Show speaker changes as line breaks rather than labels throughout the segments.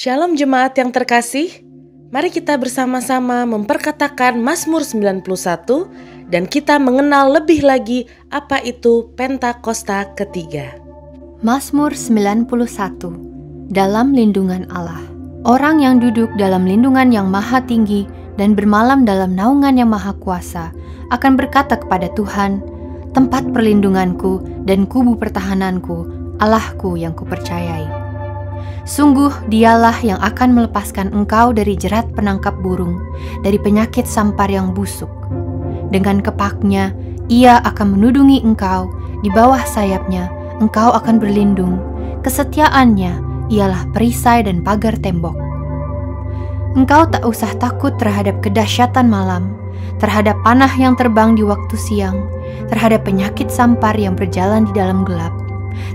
Shalom jemaat yang terkasih, mari kita bersama-sama memperkatakan Mazmur 91 dan kita mengenal lebih lagi apa itu Pentakosta ketiga.
Mazmur 91. Dalam lindungan Allah. Orang yang duduk dalam lindungan yang maha tinggi dan bermalam dalam naungan yang maha kuasa akan berkata kepada Tuhan, tempat perlindunganku dan kubu pertahananku, Allahku yang kupercayai. Sungguh dialah yang akan melepaskan engkau dari jerat penangkap burung, dari penyakit sampar yang busuk. Dengan kepaknya, ia akan menudungi engkau, di bawah sayapnya, engkau akan berlindung. Kesetiaannya ialah perisai dan pagar tembok. Engkau tak usah takut terhadap kedahsyatan malam, terhadap panah yang terbang di waktu siang, terhadap penyakit sampar yang berjalan di dalam gelap,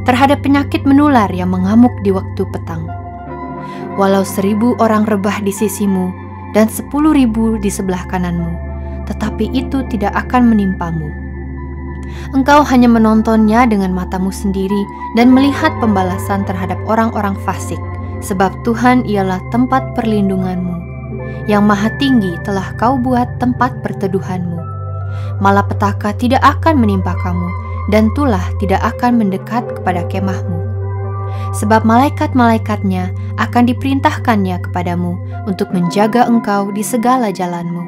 terhadap penyakit menular yang mengamuk di waktu petang. Walau 1000 orang rebah di sisimu dan 10.000 di sebelah kananmu, tetapi itu tidak akan menimpamu. Engkau hanya menontonnya dengan matamu sendiri dan melihat pembalasan terhadap orang-orang fasik, sebab Tuhan ialah tempat perlindunganmu. Yang Maha Tinggi telah kau buat tempat perteduhanmu. Malapetaka tidak akan menimpa kamu, dan tulah tidak akan mendekat kepada kemahmu. Sebab malaikat-malaikatnya akan diperintahkannya kepadamu untuk menjaga engkau di segala jalanmu.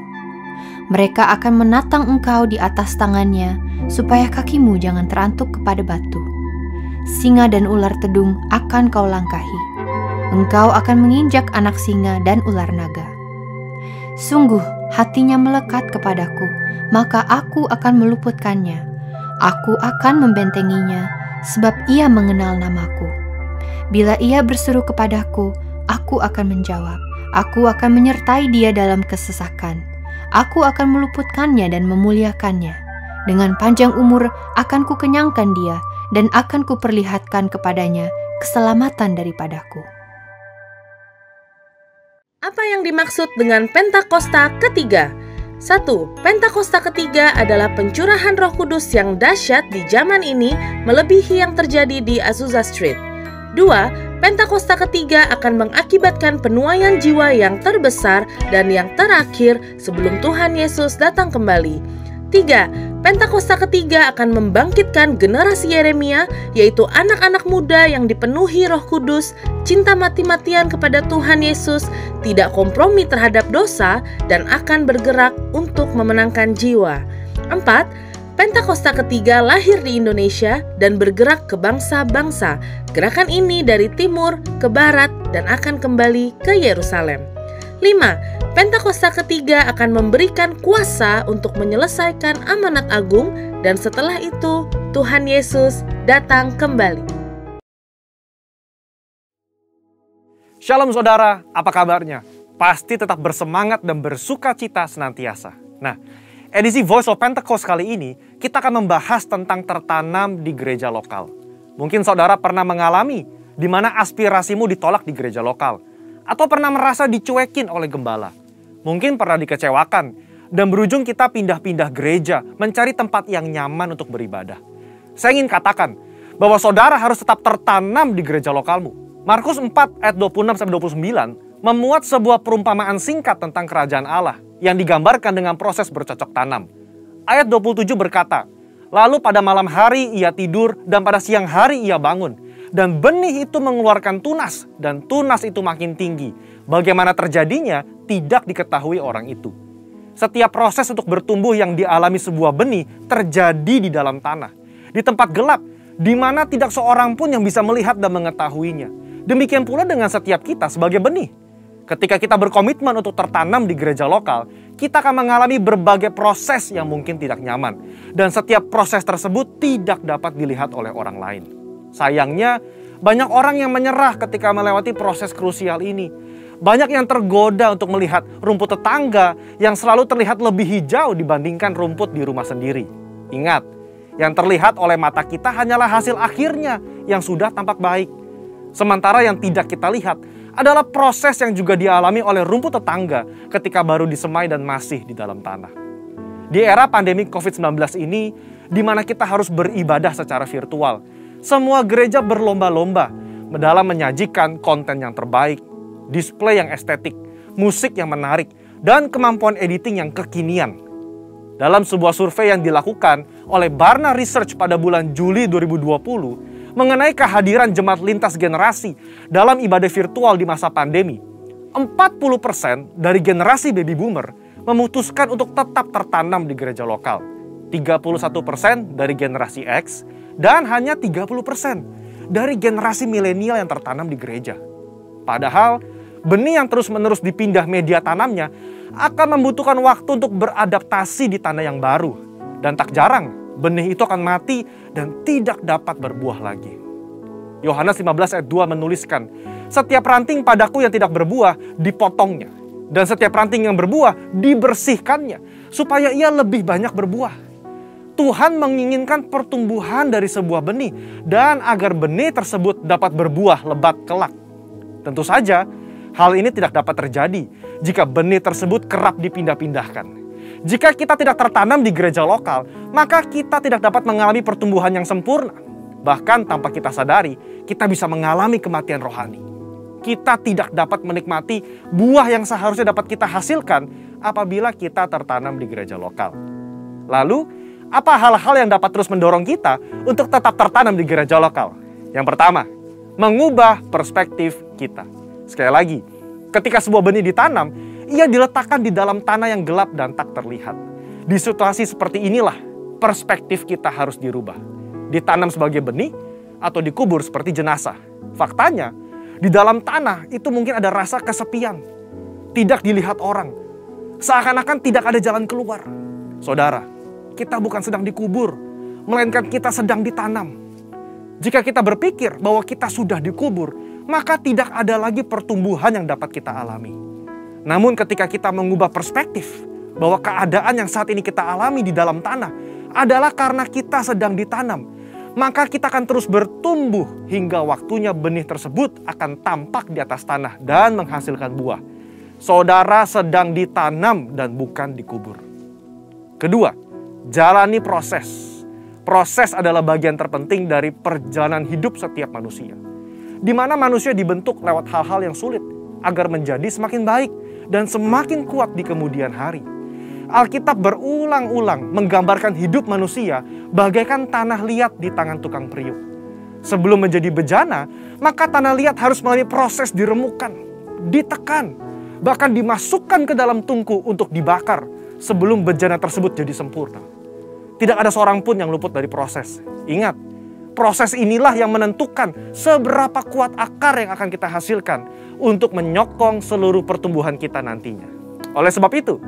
Mereka akan menatang engkau di atas tangannya, supaya kakimu jangan terantuk kepada batu. Singa dan ular tedung akan kau langkahi. Engkau akan menginjak anak singa dan ular naga. Sungguh hatinya melekat kepadaku, maka aku akan meluputkannya. Aku akan membentenginya, sebab ia mengenal namaku. Bila ia berseru kepadaku, aku akan menjawab. Aku akan menyertai dia dalam kesesakan. Aku akan meluputkannya dan memuliakannya. Dengan panjang umur akan kukenyangkan dia, dan akan kuperlihatkan kepadanya keselamatan daripadaku.
Apa yang dimaksud dengan Pentakosta ketiga? 1. Pentakosta ketiga adalah pencurahan Roh Kudus yang dahsyat di zaman ini melebihi yang terjadi di Azusa Street. 2. Pentakosta ketiga akan mengakibatkan penuaian jiwa yang terbesar dan yang terakhir sebelum Tuhan Yesus datang kembali. 3. Pentakosta ketiga akan membangkitkan generasi Yeremia, yaitu anak-anak muda yang dipenuhi Roh Kudus, cinta mati-matian kepada Tuhan Yesus, tidak kompromi terhadap dosa, dan akan bergerak untuk memenangkan jiwa. 4. Pentakosta ketiga lahir di Indonesia dan bergerak ke bangsa-bangsa. Gerakan ini dari timur ke barat dan akan kembali ke Yerusalem. 5. Pentakosta ketiga akan memberikan kuasa untuk menyelesaikan amanat agung, dan setelah itu Tuhan Yesus datang kembali.
Shalom saudara, apa kabarnya? Pasti tetap bersemangat dan bersuka cita senantiasa. Nah, edisi Voice of Pentecost kali ini, kita akan membahas tentang tertanam di gereja lokal. Mungkin saudara pernah mengalami di mana aspirasimu ditolak di gereja lokal, atau pernah merasa dicuekin oleh gembala. Mungkin pernah dikecewakan, dan berujung kita pindah-pindah gereja, mencari tempat yang nyaman untuk beribadah. Saya ingin katakan, bahwa saudara harus tetap tertanam di gereja lokalmu. Markus 4 ayat 26-29 memuat sebuah perumpamaan singkat tentang kerajaan Allah yang digambarkan dengan proses bercocok tanam. Ayat 27 berkata, lalu pada malam hari ia tidur dan pada siang hari ia bangun. Dan benih itu mengeluarkan tunas, dan tunas itu makin tinggi. Bagaimana terjadinya tidak diketahui orang itu. Setiap proses untuk bertumbuh yang dialami sebuah benih terjadi di dalam tanah, di tempat gelap, di mana tidak seorang pun yang bisa melihat dan mengetahuinya. Demikian pula dengan setiap kita sebagai benih. Ketika kita berkomitmen untuk tertanam di gereja lokal, kita akan mengalami berbagai proses yang mungkin tidak nyaman. Dan setiap proses tersebut tidak dapat dilihat oleh orang lain. Sayangnya, banyak orang yang menyerah ketika melewati proses krusial ini. Banyak yang tergoda untuk melihat rumput tetangga yang selalu terlihat lebih hijau dibandingkan rumput di rumah sendiri. Ingat, yang terlihat oleh mata kita hanyalah hasil akhirnya yang sudah tampak baik. Sementara yang tidak kita lihat adalah proses yang juga dialami oleh rumput tetangga ketika baru disemai dan masih di dalam tanah. Di era pandemi COVID-19 ini, di mana kita harus beribadah secara virtual, semua gereja berlomba-lomba dalam menyajikan konten yang terbaik, display yang estetik, musik yang menarik, dan kemampuan editing yang kekinian. Dalam sebuah survei yang dilakukan oleh Barna Research pada bulan Juli 2020 mengenai kehadiran jemaat lintas generasi dalam ibadah virtual di masa pandemi, 40% dari generasi baby boomer memutuskan untuk tetap tertanam di gereja lokal, 31% dari generasi X, dan hanya 30% dari generasi milenial yang tertanam di gereja. Padahal, benih yang terus-menerus dipindah media tanamnya akan membutuhkan waktu untuk beradaptasi di tanah yang baru. Dan tak jarang, benih itu akan mati dan tidak dapat berbuah lagi. Yohanes 15 ayat 2 menuliskan, "Setiap ranting padaku yang tidak berbuah, dipotongnya. Dan setiap ranting yang berbuah, dibersihkannya, supaya ia lebih banyak berbuah." Tuhan menginginkan pertumbuhan dari sebuah benih, dan agar benih tersebut dapat berbuah lebat kelak. Tentu saja, hal ini tidak dapat terjadi jika benih tersebut kerap dipindah-pindahkan. Jika kita tidak tertanam di gereja lokal, maka kita tidak dapat mengalami pertumbuhan yang sempurna. Bahkan tanpa kita sadari, kita bisa mengalami kematian rohani. Kita tidak dapat menikmati buah yang seharusnya dapat kita hasilkan apabila kita tertanam di gereja lokal. Lalu, apa hal-hal yang dapat terus mendorong kita untuk tetap tertanam di gereja lokal? Yang pertama, mengubah perspektif kita. Sekali lagi, ketika sebuah benih ditanam, ia diletakkan di dalam tanah yang gelap dan tak terlihat. Di situasi seperti inilah, perspektif kita harus dirubah. Ditanam sebagai benih atau dikubur seperti jenazah. Faktanya, di dalam tanah itu mungkin ada rasa kesepian. Tidak dilihat orang. Seakan-akan tidak ada jalan keluar. Saudara, kita bukan sedang dikubur, melainkan kita sedang ditanam. Jika kita berpikir bahwa kita sudah dikubur, maka tidak ada lagi pertumbuhan yang dapat kita alami. Namun ketika kita mengubah perspektif bahwa keadaan yang saat ini kita alami di dalam tanah adalah karena kita sedang ditanam, maka kita akan terus bertumbuh hingga waktunya benih tersebut akan tampak di atas tanah dan menghasilkan buah. Saudara sedang ditanam dan bukan dikubur. Kedua, jalani proses. Proses adalah bagian terpenting dari perjalanan hidup setiap manusia, di mana manusia dibentuk lewat hal-hal yang sulit agar menjadi semakin baik dan semakin kuat di kemudian hari. Alkitab berulang-ulang menggambarkan hidup manusia bagaikan tanah liat di tangan tukang periuk. Sebelum menjadi bejana, maka tanah liat harus melalui proses diremukkan, ditekan, bahkan dimasukkan ke dalam tungku untuk dibakar sebelum bejana tersebut jadi sempurna. Tidak ada seorang pun yang luput dari proses. Ingat, proses inilah yang menentukan seberapa kuat akar yang akan kita hasilkan untuk menyokong seluruh pertumbuhan kita nantinya. Oleh sebab itu,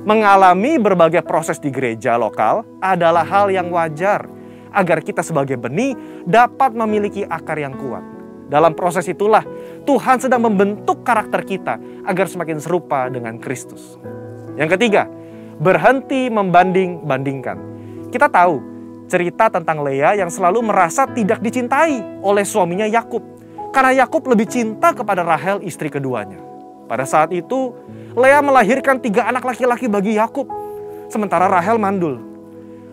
mengalami berbagai proses di gereja lokal adalah hal yang wajar agar kita sebagai benih dapat memiliki akar yang kuat. Dalam proses itulah Tuhan sedang membentuk karakter kita agar semakin serupa dengan Kristus. Yang ketiga, berhenti membanding-bandingkan. Kita tahu cerita tentang Lea yang selalu merasa tidak dicintai oleh suaminya Yakub, karena Yakub lebih cinta kepada Rahel, istri keduanya. Pada saat itu, Lea melahirkan 3 anak laki-laki bagi Yakub, sementara Rahel mandul.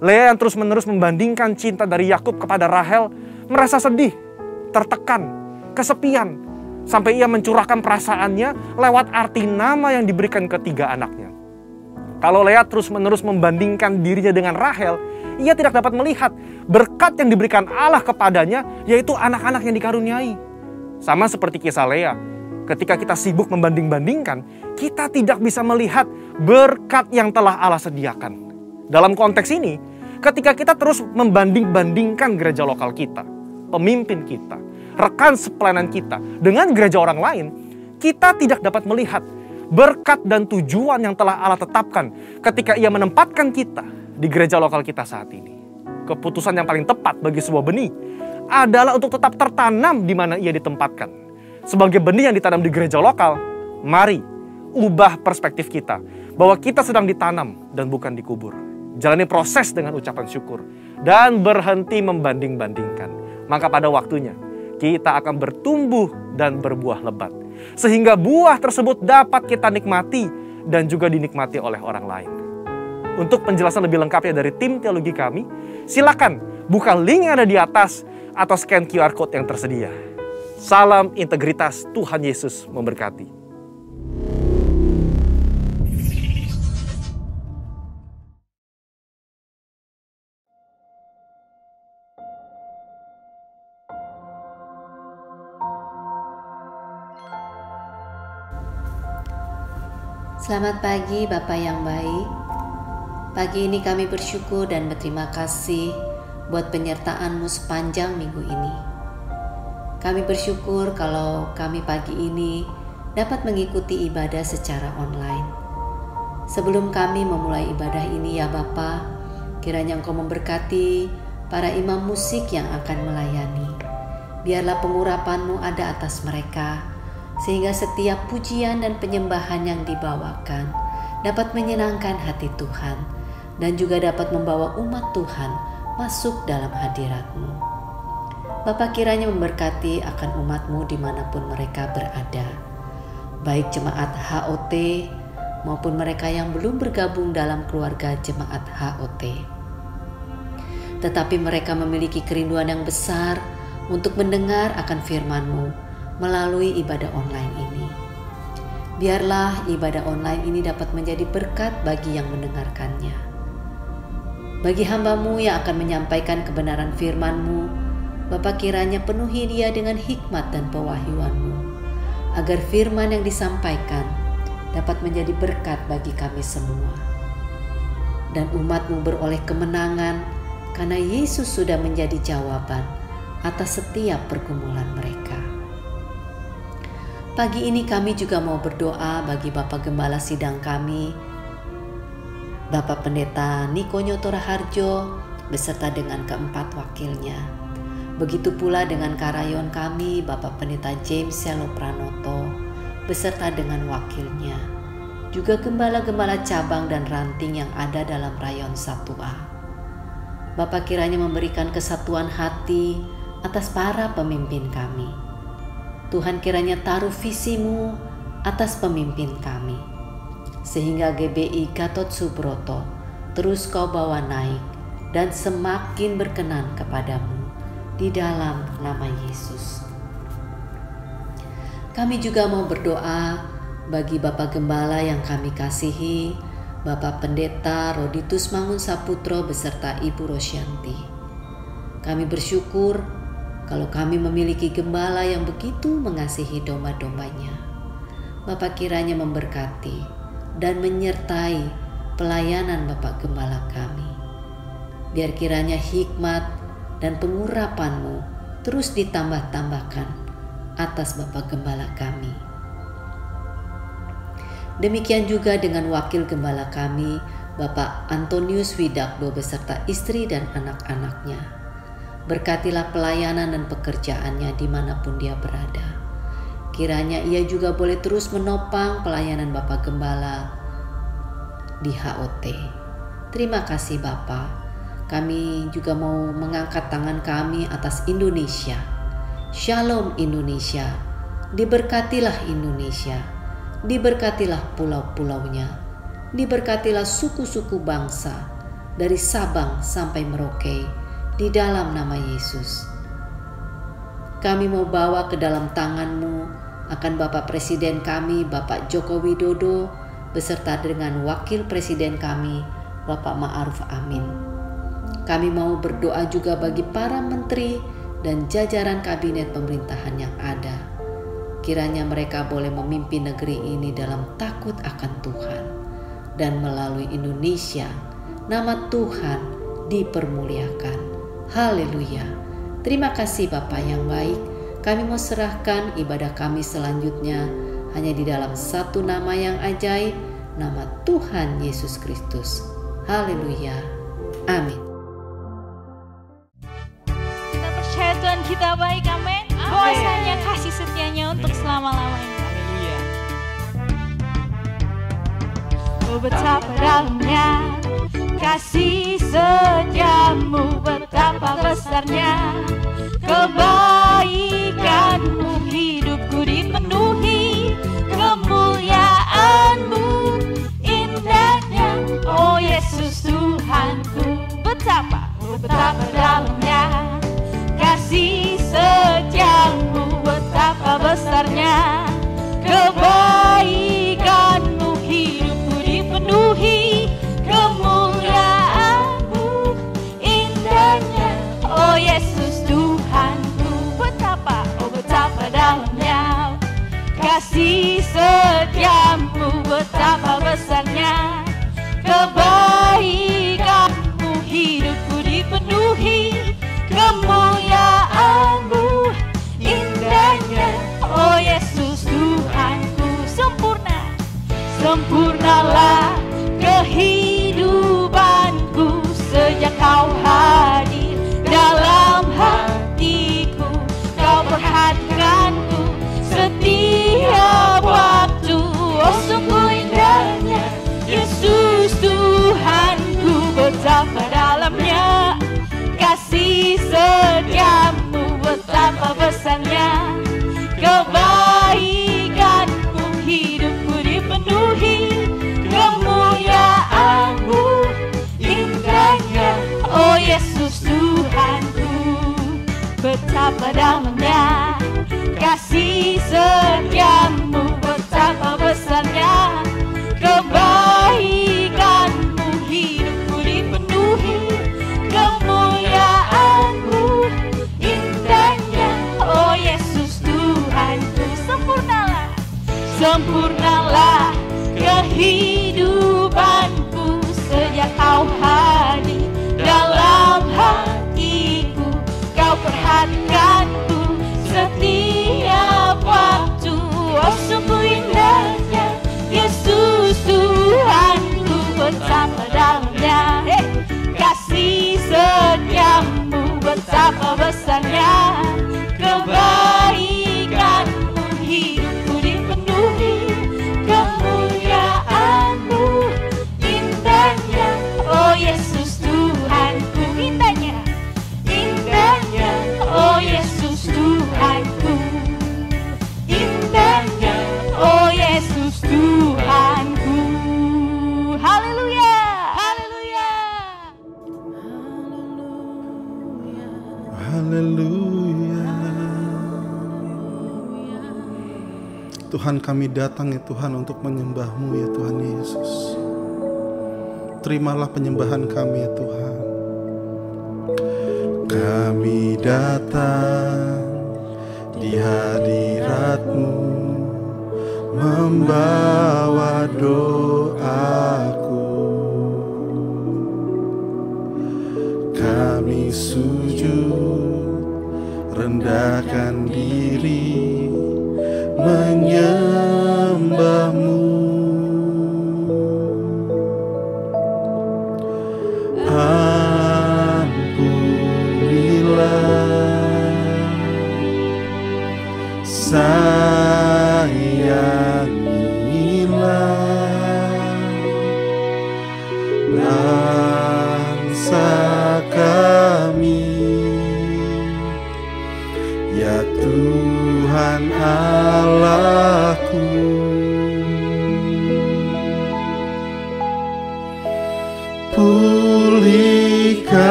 Lea yang terus-menerus membandingkan cinta dari Yakub kepada Rahel merasa sedih, tertekan, kesepian, sampai ia mencurahkan perasaannya lewat arti nama yang diberikan ke 3 anaknya. Kalau Lea terus-menerus membandingkan dirinya dengan Rahel, ia tidak dapat melihat berkat yang diberikan Allah kepadanya, yaitu anak-anak yang dikaruniai. Sama seperti kisah Lea, ketika kita sibuk membanding-bandingkan, kita tidak bisa melihat berkat yang telah Allah sediakan. Dalam konteks ini, ketika kita terus membanding-bandingkan gereja lokal kita, pemimpin kita, rekan sepelayanan kita dengan gereja orang lain, kita tidak dapat melihat berkat dan tujuan yang telah Allah tetapkan ketika ia menempatkan kita di gereja lokal kita saat ini. Keputusan yang paling tepat bagi sebuah benih adalah untuk tetap tertanam di mana ia ditempatkan. Sebagai benih yang ditanam di gereja lokal, mari ubah perspektif kita bahwa kita sedang ditanam dan bukan dikubur. Jalani proses dengan ucapan syukur dan berhenti membanding-bandingkan. Maka pada waktunya kita akan bertumbuh dan berbuah lebat, sehingga buah tersebut dapat kita nikmati dan juga dinikmati oleh orang lain. Untuk penjelasan lebih lengkapnya dari tim teologi kami, silakan buka link yang ada di atas atau scan QR code yang tersedia. Salam integritas, Tuhan Yesus memberkati.
Selamat pagi Bapak yang baik. Pagi ini kami bersyukur dan berterima kasih buat penyertaan-Mu sepanjang minggu ini. Kami bersyukur kalau kami pagi ini dapat mengikuti ibadah secara online. Sebelum kami memulai ibadah ini ya Bapa, kiranya Engkau memberkati para imam musik yang akan melayani. Biarlah pengurapan-Mu ada atas mereka, sehingga setiap pujian dan penyembahan yang dibawakan dapat menyenangkan hati Tuhan dan juga dapat membawa umat Tuhan masuk dalam hadirat-Mu. Bapa, kiranya memberkati akan umat-Mu dimanapun mereka berada, baik jemaat HOT maupun mereka yang belum bergabung dalam keluarga jemaat HOT. Tetapi mereka memiliki kerinduan yang besar untuk mendengar akan firman-Mu melalui ibadah online ini. Biarlah ibadah online ini dapat menjadi berkat bagi yang mendengarkannya. Bagi hamba-Mu yang akan menyampaikan kebenaran firman-Mu, Bapa, kiranya penuhi dia dengan hikmat dan pewahyuan-Mu, agar firman yang disampaikan dapat menjadi berkat bagi kami semua. Dan umat-Mu beroleh kemenangan karena Yesus sudah menjadi jawaban atas setiap pergumulan mereka. Pagi ini kami juga mau berdoa bagi Bapak Gembala Sidang kami, Bapak Pendeta Niko Nyoto Raharjo beserta dengan keempat wakilnya. Begitu pula dengan karayon kami, Bapak Pendeta James Selo Pranoto beserta dengan wakilnya. Juga gembala-gembala cabang dan ranting yang ada dalam rayon 1A. Bapak kiranya memberikan kesatuan hati atas para pemimpin kami. Tuhan kiranya taruh visi-Mu atas pemimpin kami, sehingga GBI Gatot Subroto terus Kau bawa naik dan semakin berkenan kepadamu di dalam nama Yesus. Kami juga mau berdoa bagi Bapak Gembala yang kami kasihi, Bapak Pendeta Roditus Mangun Saputro beserta Ibu Rosyanti. Kami bersyukur kalau kami memiliki gembala yang begitu mengasihi domba-dombanya. Bapa kiranya memberkati dan menyertai pelayanan Bapak Gembala kami. Biar kiranya hikmat dan pengurapan-Mu terus ditambah-tambahkan atas Bapak Gembala kami. Demikian juga dengan wakil gembala kami, Bapak Antonius Widakdo beserta istri dan anak-anaknya. Berkatilah pelayanan dan pekerjaannya dimanapun dia berada. Kiranya ia juga boleh terus menopang pelayanan Bapak Gembala di HOT. Terima kasih Bapak. Kami juga mau mengangkat tangan kami atas Indonesia. Shalom Indonesia. Diberkatilah Indonesia. Diberkatilah pulau-pulaunya. Diberkatilah suku-suku bangsa dari Sabang sampai Merauke. Di dalam nama Yesus, kami mau bawa ke dalam tangan-Mu akan Bapak Presiden kami, Bapak Joko Widodo, beserta dengan Wakil Presiden kami, Bapak Ma'ruf Amin. Kami mau berdoa juga bagi para menteri dan jajaran kabinet pemerintahan yang ada. Kiranya mereka boleh memimpin negeri ini dalam takut akan Tuhan, dan melalui Indonesia, nama Tuhan dipermuliakan. Haleluya. Terima kasih Bapak yang baik. Kami mau serahkan ibadah kami selanjutnya hanya di dalam satu nama yang ajaib, nama Tuhan Yesus Kristus. Haleluya. Amin.
Kita percaya Tuhan kita baik, amin. Kuasanya kasih setianya untuk selama-lamanya.
Haleluya.
Oh betapa dalamnya kasih setiamu, betapa besarnya kebaikan-Mu, hidupku dipenuhi kemuliaan-Mu, indahnya oh Yesus Tuhanku. Betapa dalamnya kasih setiamu, betapa Sempurnalah kehidupanku sejak kau hadir dalam hatiku. Kau perhatikanku setiap waktu. Oh sungguh indahnya Yesus Tuhanku, betapa dalamnya kasih setiamu, betapa besarnya kebaikanmu. Hidupku dipenuhi kemuliaanmu, indahnya oh Yesus Tuhanku, betapa dalamnya kasih setiamu, betapa besarnya kebaikanmu. Hidupku dipenuhi kemuliaanmu, indahnya oh Yesus Tuhanku. Sempurnalah kehidupanku sejak kau hadir dalam hatiku. Kau perhatikanku setiap waktu. Oh sungguh indahnya Yesus Tuhanku, betapa dalamnya kasih setiamu, betapa besarnya kebaikanmu. Hidupku dipenuhi kemuliaanmu, indahnya oh Yesus Tuhanku, indahnya oh Yesus Tuhanku, indahnya oh Yesus Tuhanku. Haleluya, haleluya,
haleluya. Tuhan, kami datang ya Tuhan untuk menyembah-Mu ya Tuhan Yesus. Terimalah penyembahan kami ya Tuhan. Kami datang di hadirat-Mu, membawa doaku. Kami sujud, rendahkan diri, menyembah-Mu. Ampunilah, sayangilah bangsa kami, ya Tuhan Allahku.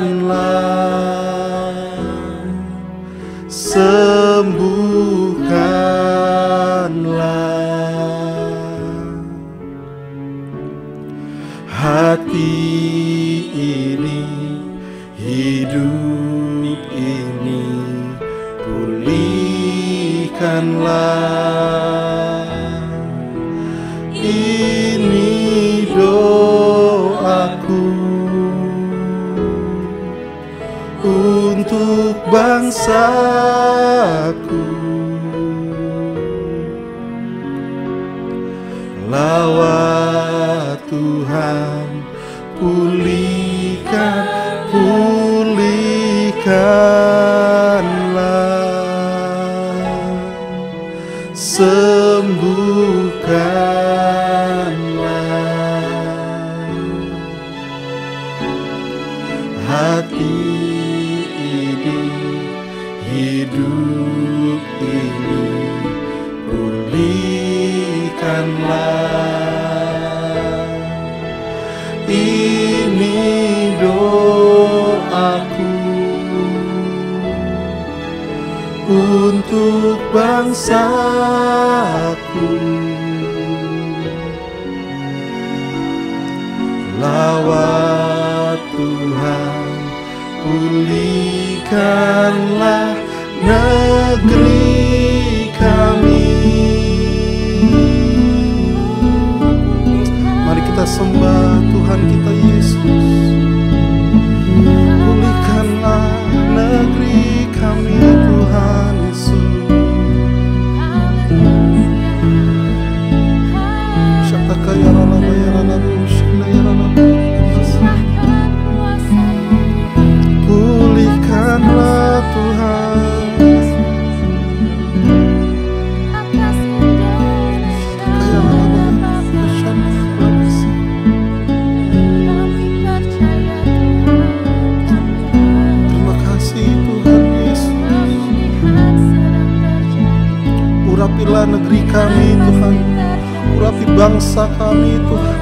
Pulihkanlah, sembuhkanlah hati ini, hidup ini, pulihkanlah. Ini doaku untuk bangsaku. Lawat Tuhan, pulihkanlah, sembuhkanlah hati ini, hidup ini, pulihkanlah. Ini doaku untuk bangsaku. Lawat Tuhan, pulihkanlah negeri kami. Mari kita sembah Tuhan kita Yesus. Pulihkanlah negeri kami ya Tuhan Yesus. Pulihkanlah Tuhan. Terima kasih Tuhan Yesus. Urapilah negeri kami Tuhan. Urapi bangsa kami Tuhan.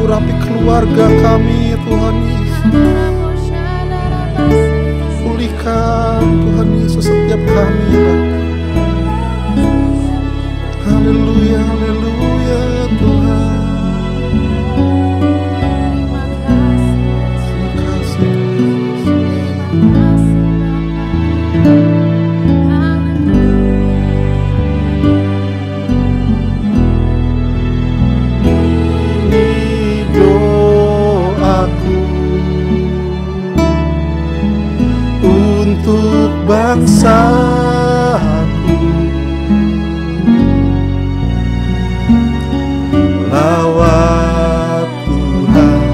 Urapi keluarga kami Tuhan Yesus. Pulihkan Tuhan Yesus setiap kami ya Bapa. Haleluya, haleluya Tuhan. Terima kasih Ini doaku untuk bangsaku. Lawat Tuhan,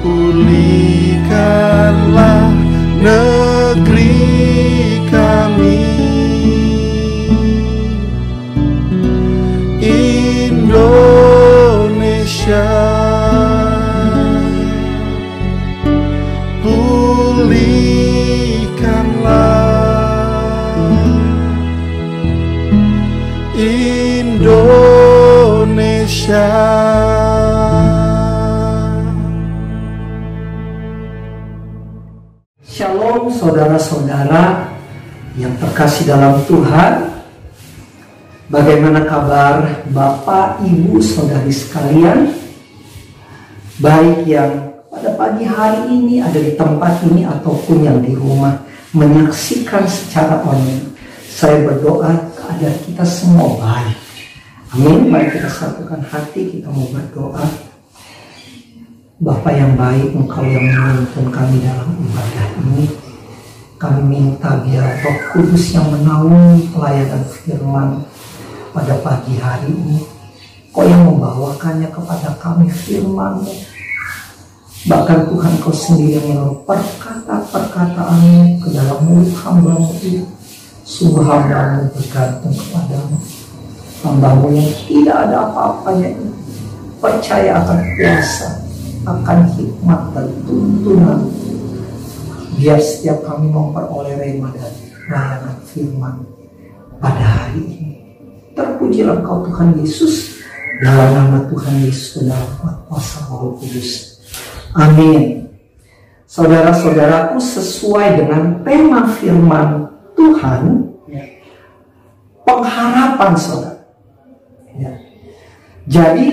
pulihkanlah negeri kami. Indonesia, pulihkanlah Indonesia.
Shalom saudara-saudara yang terkasih dalam Tuhan. Bagaimana kabar Bapak, Ibu, Saudari sekalian? Baik yang pada pagi hari ini ada di tempat ini ataupun yang di rumah menyaksikan secara online. Saya berdoa keadaan kita semua baik. Amin. Mari kita satukan hati, kita mau berdoa. Bapa yang baik, Engkau yang menuntun kami dalam ibadah ini. Kami minta biar Roh Kudus yang menaungi pelayanan firman pada pagi hari ini. Kau yang membawakannya kepada kami firman-Mu. Bahkan Tuhan Kau sendiri yang menaruh perkata-perkataanmu ke dalam mulut hamba-Mu itu. Sungguh hamba-Mu bergantung kepadamu. Hamba-Mu yang tidak ada apa-apanya ini percaya akan kuasa, akan hikmat dan tuntunan. Biar setiap kami memperoleh rema dan layanan firman pada hari ini. Terpujilah Engkau Tuhan Yesus. Dalam nama Tuhan Yesus, dalam kuasa Roh Kudus. Amin. Saudara-saudaraku, sesuai dengan tema firman Tuhan, pengharapan saudara. Jadi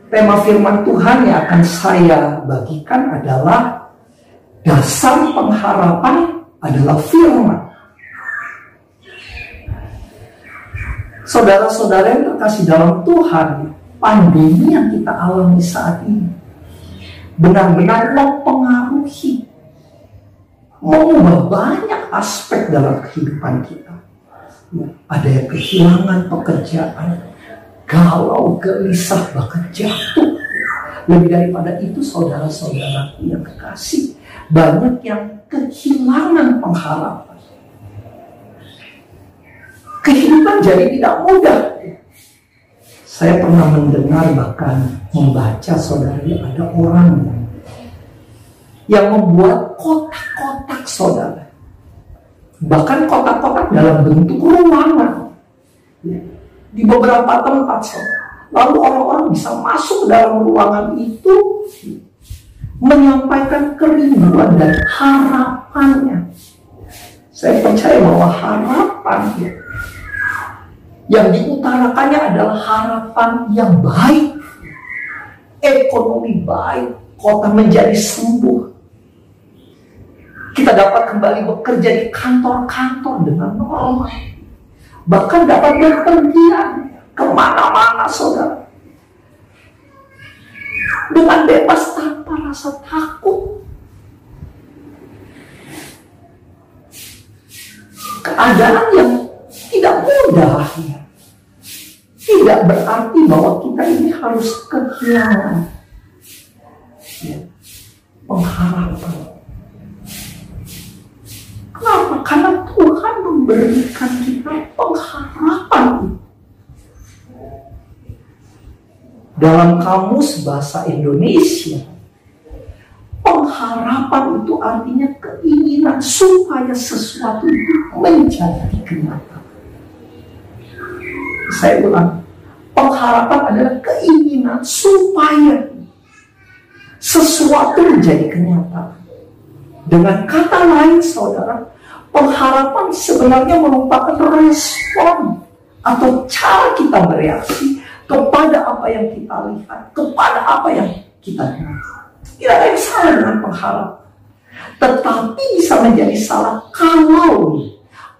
tema firman Tuhan yang akan saya bagikan adalah dasar pengharapan adalah firman. Saudara-saudara yang terkasih dalam Tuhan, pandemi yang kita alami saat ini benar-benar mempengaruhi, mengubah banyak aspek dalam kehidupan kita. Ada yang kehilangan pekerjaan, galau, gelisah, bahkan jatuh. Lebih daripada itu, saudara-saudara yang kekasih, banyak yang kehilangan pengharapan. Kehidupan jadi tidak mudah. Saya pernah mendengar bahkan membaca saudari ada orang yang membuat kotak-kotak saudara. Bahkan kotak-kotak dalam bentuk ruangan. Di beberapa tempat saudara. Lalu orang-orang bisa masuk ke dalam ruangan itu menyampaikan kerinduan dan harapannya. Saya percaya bahwa harapan yang diutarakannya adalah harapan yang baik, ekonomi baik, kota menjadi sembuh. Kita dapat kembali bekerja di kantor-kantor dengan normal, bahkan dapat berpergian kemana-mana saudara dengan bebas tanpa rasa takut. Keadaan yang tidak mudah, tidak tidak berarti bahwa kita ini harus kehilangan pengharapan. Kenapa? Karena Tuhan memberikan kita pengharapan. Dalam kamus bahasa Indonesia, pengharapan itu artinya keinginan supaya sesuatu itu menjadi kenyataan. Saya ulang, pengharapan adalah keinginan supaya sesuatu menjadi kenyataan. Dengan kata lain, saudara, pengharapan sebenarnya merupakan respon atau cara kita bereaksi kepada apa yang kita lihat, kepada apa yang kita dengar. Tidak ada yang salah dengan pengharapan, tetapi bisa menjadi salah kalau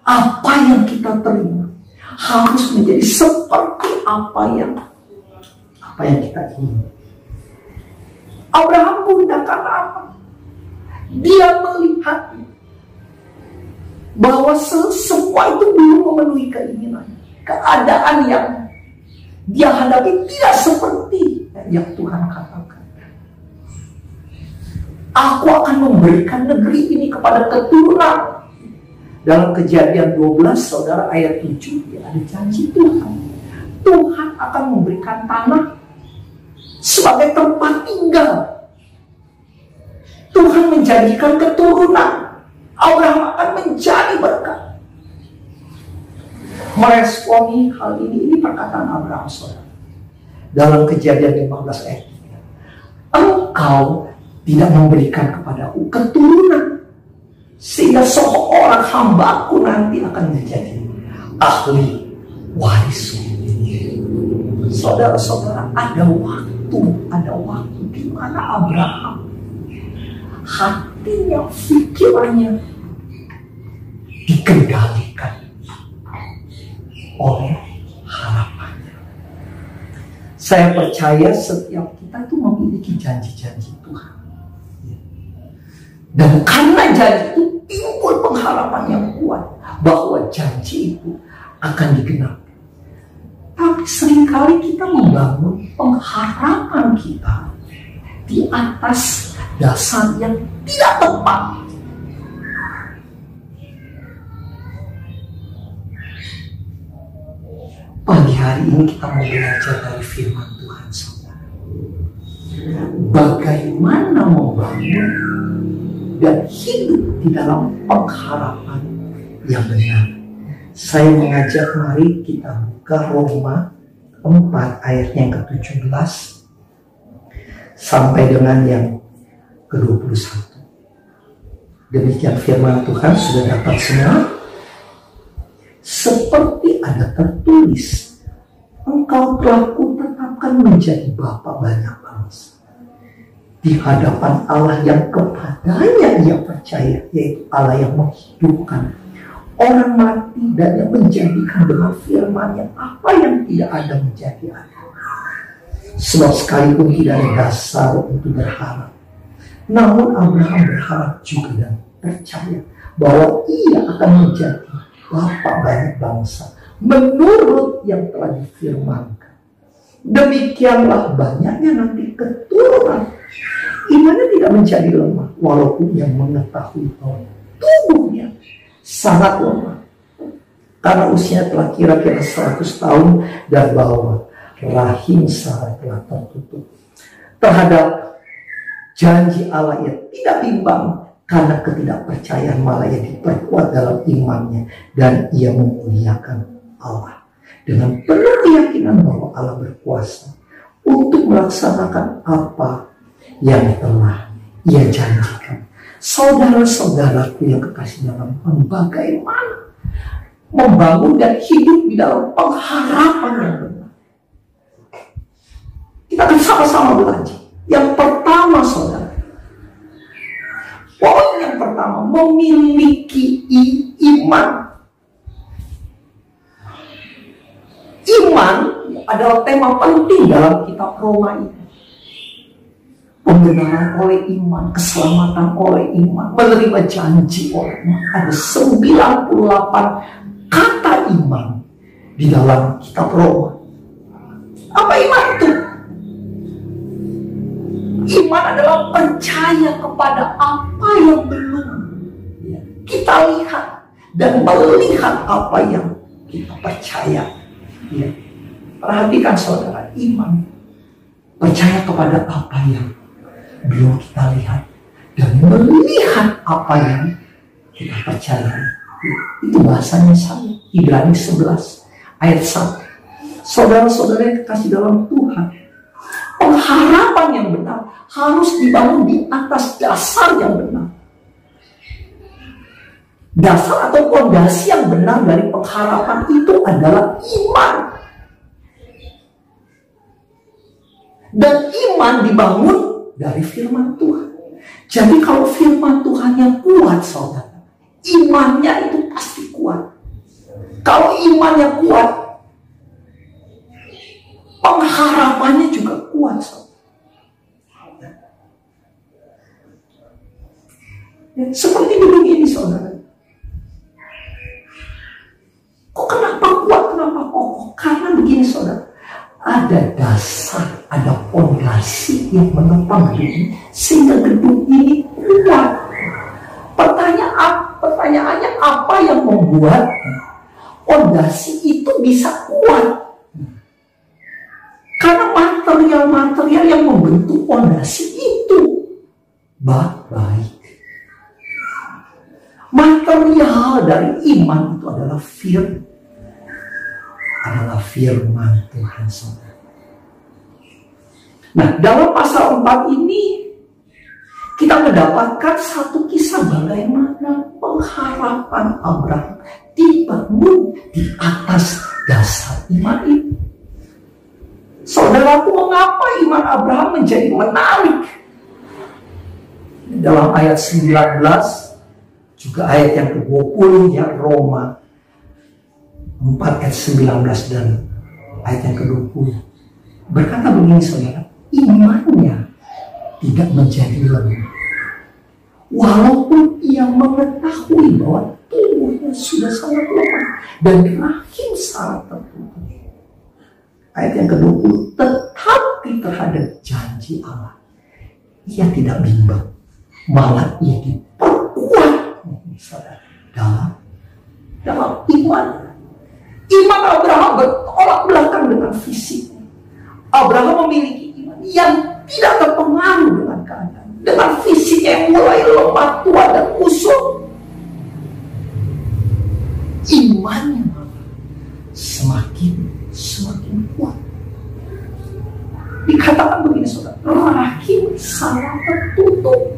apa yang kita terima harus menjadi seperti apa yang kita ingin. Abraham pun kata apa? Dia melihat bahwa semua itu belum memenuhi keinginan. Keadaan yang dia hadapi tidak seperti yang Tuhan katakan. Aku akan memberikan negeri ini kepada keturunan. Dalam Kejadian 12, saudara, ayat 7, ada janji Tuhan. Tuhan akan memberikan tanah sebagai tempat tinggal. Tuhan menjanjikan keturunan. Abraham akan menjadi berkat. Meresponi hal ini perkataan Abraham, saudara. Dalam Kejadian 15 ayat 3. Engkau tidak memberikan kepadaku keturunan, sehingga seorang hambaku nanti akan menjadi ahli warisku. Saudara-saudara, ada waktu di mana Abraham hatinya, pikirannya dikendalikan oleh harapannya. Saya percaya setiap kita itu memiliki janji-janji Tuhan. Dan karena janji itu timbul pengharapan yang kuat bahwa janji itu akan digenapi. Tapi seringkali kita membangun pengharapan kita di atas dasar yang tidak tepat. Pagi hari ini kita mau belajar dari firman Tuhan, saudara. Bagaimana membangun dan hidup di dalam pengharapan yang benar. Saya mengajak, mari kita buka Roma 4 ayatnya yang ke-17 sampai dengan yang ke-21. Demikian firman Tuhan, sudah dapat semua? Seperti ada tertulis, engkau telah kutetapkan menjadi bapa banyak bangsa di hadapan Allah yang kepadanya ia percaya, yaitu Allah yang menghidupkan orang mati dan yang menjadikan dengan firman-Nya apa yang tidak ada menjadi ada. Sebab sekalipun tidak ada dasar untuk berharap, namun Abraham berharap juga dan percaya bahwa ia akan menjadi bapa banyak bangsa menurut yang telah difirmankan. Demikianlah banyaknya nanti keturunan. Imannya tidak menjadi lemah, walaupun yang mengetahui bahwa tubuhnya sangat lemah karena usia telah kira-kira 100 tahun dan bahwa rahim Sarah telah tertutup. Terhadap janji Allah ia tidak bimbang karena ketidakpercayaan, malah ia diperkuat dalam imannya dan ia memuliakan Allah dengan penuh keyakinan bahwa Allah berkuasa untuk melaksanakan apa yang telah ia janjikan. Saudara-saudaraku yang kekasih dalam Tuhan, bagaimana membangun dan hidup di dalam pengharapan yang benar? Kita akan sama-sama belajar. Yang pertama, saudara, poin yang pertama, memiliki iman. Iman adalah tema penting dalam kitab Roma ini. Pembenaran oleh iman, keselamatan oleh iman, menerima janji oleh iman. Ada 98 kata iman di dalam kitab Roma. Iman adalah percaya kepada apa yang belum kita lihat dan melihat apa yang kita percaya. Perhatikan saudara, iman percaya kepada apa yang belum kita lihat dan melihat apa yang kita percaya. Itu bahasanya sama. Ibrani 11 ayat 1. Saudara-saudara yang kekasih dalam Tuhan, pengharapan yang benar harus dibangun di atas dasar yang benar. Dasar atau fondasi yang benar dari pengharapan itu adalah iman. Dan iman dibangun dari firman Tuhan. Jadi kalau firman Tuhan yang kuat, saudara, imannya itu pasti kuat. Kalau imannya kuat, pengharapannya juga kuat, saudara. Seperti gedung ini, saudara. Kok kenapa kuat, kenapa kokoh? Karena begini, saudara. Ada dasar, ada fondasi yang menopang gedung ini, sehingga gedung ini kuat. Pertanyaannya apa yang membuat fondasi itu bisa kuat? Karena material-material yang membentuk fondasi itu baik. Material dari iman itu adalah firman Tuhan, saudara. Nah, dalam pasal 4 ini kita mendapatkan satu kisah bagaimana pengharapan Abraham dibangun di atas dasar iman itu. Saudaraku, mengapa iman Abraham menjadi menarik? Dalam ayat 19, juga ayat yang ke-20 ya, Roma 4 ayat 19 dan ayat yang ke-20 berkata begini, saudara, imannya tidak menjadi lemah walaupun ia mengetahui bahwa tubuhnya sudah sangat lemah dan rahim sangat tertutup. Ayat yang ke-20, tetapi terhadap janji Allah ia tidak bimbang, malah ia diperkuat, saudara, dalam iman. Iman Abraham bertolak belakang dengan fisik. Abraham memiliki iman yang tidak terpengaruh dengan keadaan, dengan fisik yang mulai lemah, tua dan kusut. Imannya semakin kuat. Dikatakan begini, saudara, rahim sangat tertutup.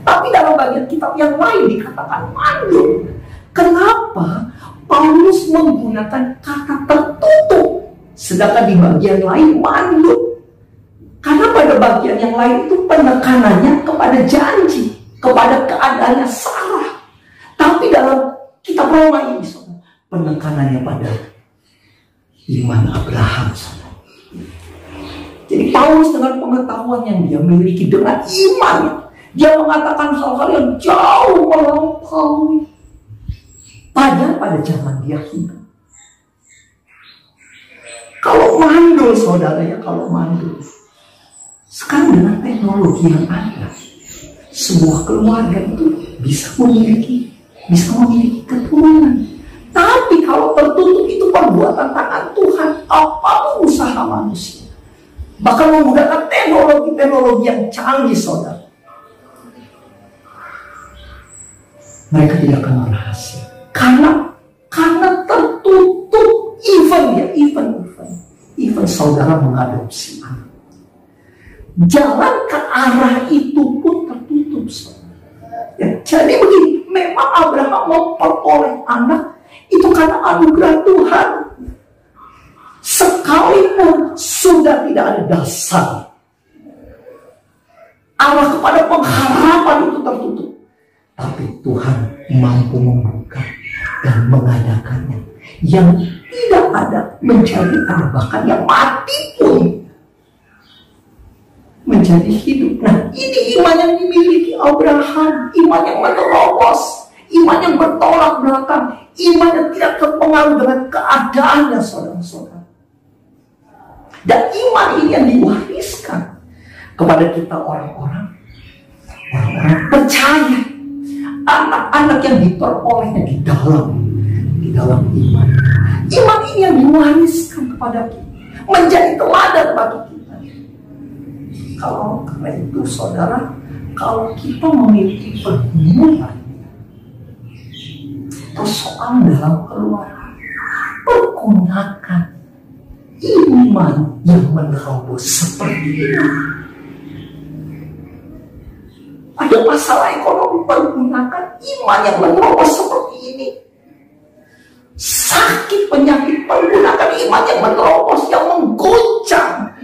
Tapi dalam bagian kitab yang lain dikatakan mandul. Kenapa Paulus menggunakan kata tertutup, sedangkan di bagian lain mandul? Karena pada bagian yang lain itu penekanannya kepada janji, kepada keadaannya Sarah. Tapi dalam kitab Roma ini, saudara, penekanannya pada iman Abraham, saudara. Jadi Paulus dengan pengetahuan yang dia miliki, dengan iman, dia mengatakan hal-hal yang jauh melampaui pada zaman dia hidup. Kalau mandul, saudara, ya, kalau mandul. Sekarang dengan teknologi yang ada, sebuah keluarga itu bisa memiliki keturunan. Tapi kalau tertutup, itu perbuatan tangan Tuhan, apapun usaha manusia. Bahkan menggunakan teknologi yang canggih, saudara. Mereka tidak akan berhasil. Karena tertutup. Even saudara mengadopsi anak, jalan ke arah itu pun tertutup, saudara. Ya, jadi begini, memang Abraham memperoleh anak itu karena anugerah Tuhan. Sekalipun sudah tidak ada dasar, arah kepada pengharapan itu tertutup, tapi Tuhan mampu membuka dan mengadakannya. Yang tidak ada menjadi ada, bahkan yang mati pun menjadi hidup. Nah, ini iman yang dimiliki Abraham, iman yang menerobos, iman yang bertolak belakang, iman yang tidak terpengaruh dengan keadaannya, saudara-saudara. Dan iman ini yang diwariskan kepada kita orang-orang percaya, anak-anak yang diperolehnya di dalam iman. Iman ini yang diwariskan kepada kita, menjadi teladan bagi kita. Karena itu saudara, kalau kita memiliki pergumulan, persoalan dalam keluarga, pergunakan iman yang menerobos seperti ini. Ada masalah ekonomi, pergunakan iman yang menerobos seperti ini. Sakit, penyakit, pergunakan iman yang menerobos, yang menggoncang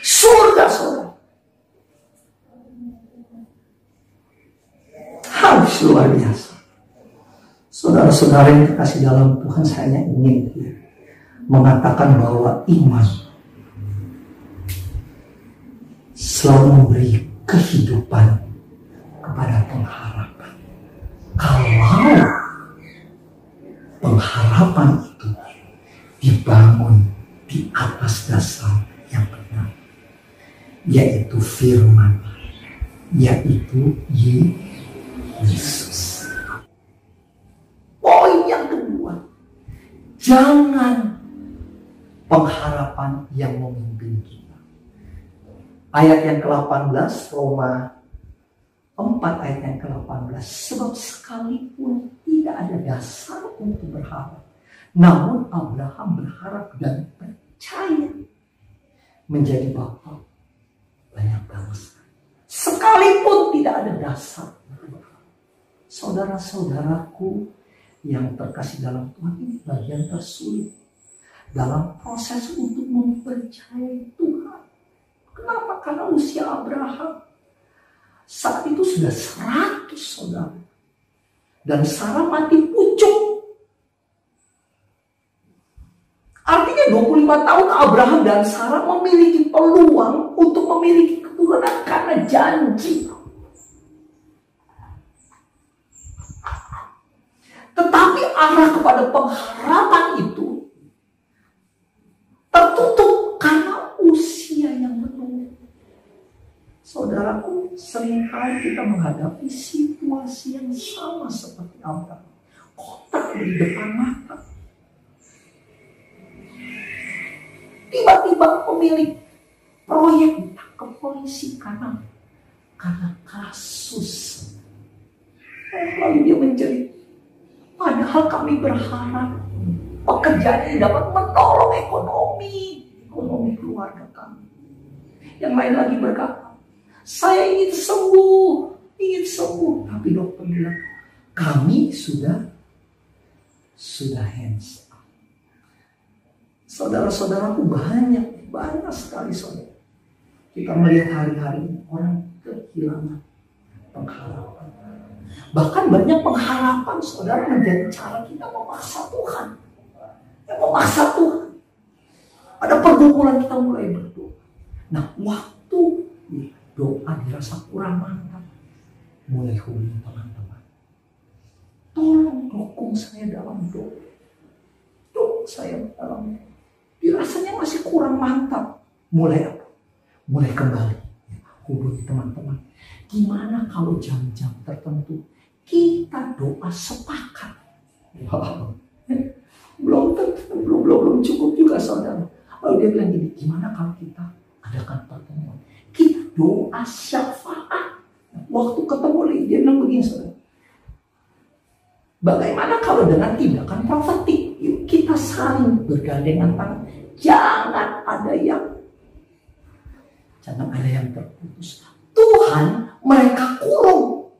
surga, saudara. Harus luar biasa. Saudara-saudara yang terkasih dalam Tuhan, saya hanya ingin mengatakan bahwa iman selalu memberi kehidupan kepada pengharapan. Kalau pengharapan itu dibangun di atas dasar yang benar, yaitu firman, yaitu Yesus. Poin yang kedua, jangan pengharapan yang memimpin kita. Ayat yang ke-18, Roma 4 ayat yang ke-18. Sebab sekalipun tidak ada dasar untuk berharap, namun Abraham berharap dan percaya menjadi bapa banyak bangsa. Sekalipun tidak ada dasar. Saudara-saudaraku yang terkasih dalam Tuhan, ini bagian tersulit dalam proses untuk mempercayai Tuhan. Kenapa? Karena usia Abraham saat itu sudah 100, saudara. Dan Sarah mati pucuk. Artinya 25 tahun Abraham dan Sarah memiliki peluang untuk memiliki keturunan karena janji. Tetapi arah kepada pengharapan itu tertutup karena usia yang menua. Saudaraku, seringkali kita menghadapi situasi yang sama seperti Abraham. Kotak di depan mata. Tiba-tiba pemilik proyek ditangkap polisi karena kasus. Lalu dia menjerit. Padahal kami berharap pekerjaan ini dapat menolong ekonomi keluarga kami. Yang lain lagi berkata, saya ingin sembuh. Tapi dokter bilang, kami sudah hands up. Saudara-saudaraku, banyak sekali saudara. Kita melihat hari-hari orang kehilangan pengharapan. Bahkan banyak pengharapan saudara menjadi cara kita memaksa Tuhan. Ada pergumulan kita mulai berdoa. Nah, waktu doa dirasa kurang mantap, mulai hubungi teman-teman. Tolong dukung saya dalam doa. Dirasanya masih kurang mantap. Mulai apa? Mulai kembali. Hubungi teman-teman. Gimana kalau jam-jam tertentu kita doa sepakat? Belum cukup juga saudara. Lalu dia bilang gini, gimana kalau kita adakan pertemuan? Kita doa syafaat. Waktu ketemu lagi dia bilang begini saudara. Bagaimana kalau dengan tindakan profetik? Yuk kita saling bergandengan tangan. Jangan ada yang terputus. Tuhan mereka kurung.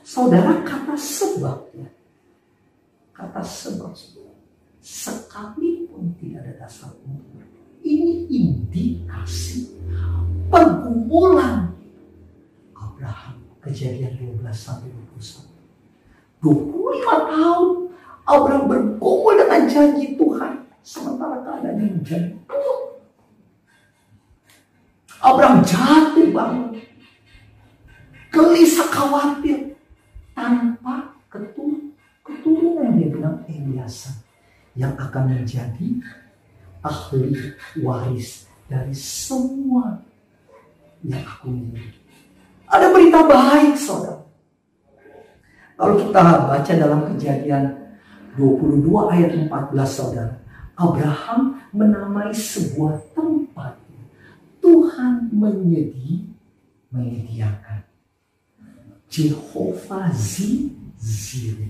Saudara, kata sebab sekalipun tidak ada dasar untuk ini indikasi pergumulan Abraham. Kejadian 12-21. 25 tahun Abraham bergumul dengan janji Tuhan, sementara keadaannya menjadi buruk. Abraham jatuh bangun, gelisah khawatir, tanpa keturunan. Dia bilang Eliezer yang akan menjadi ahli waris dari semua yang aku miliki. Ada berita baik, saudara. Kalau kita baca dalam Kejadian 22 ayat 14, saudara, Abraham menamai sebuah tempat Tuhan menyediakan. Jehovah Jireh.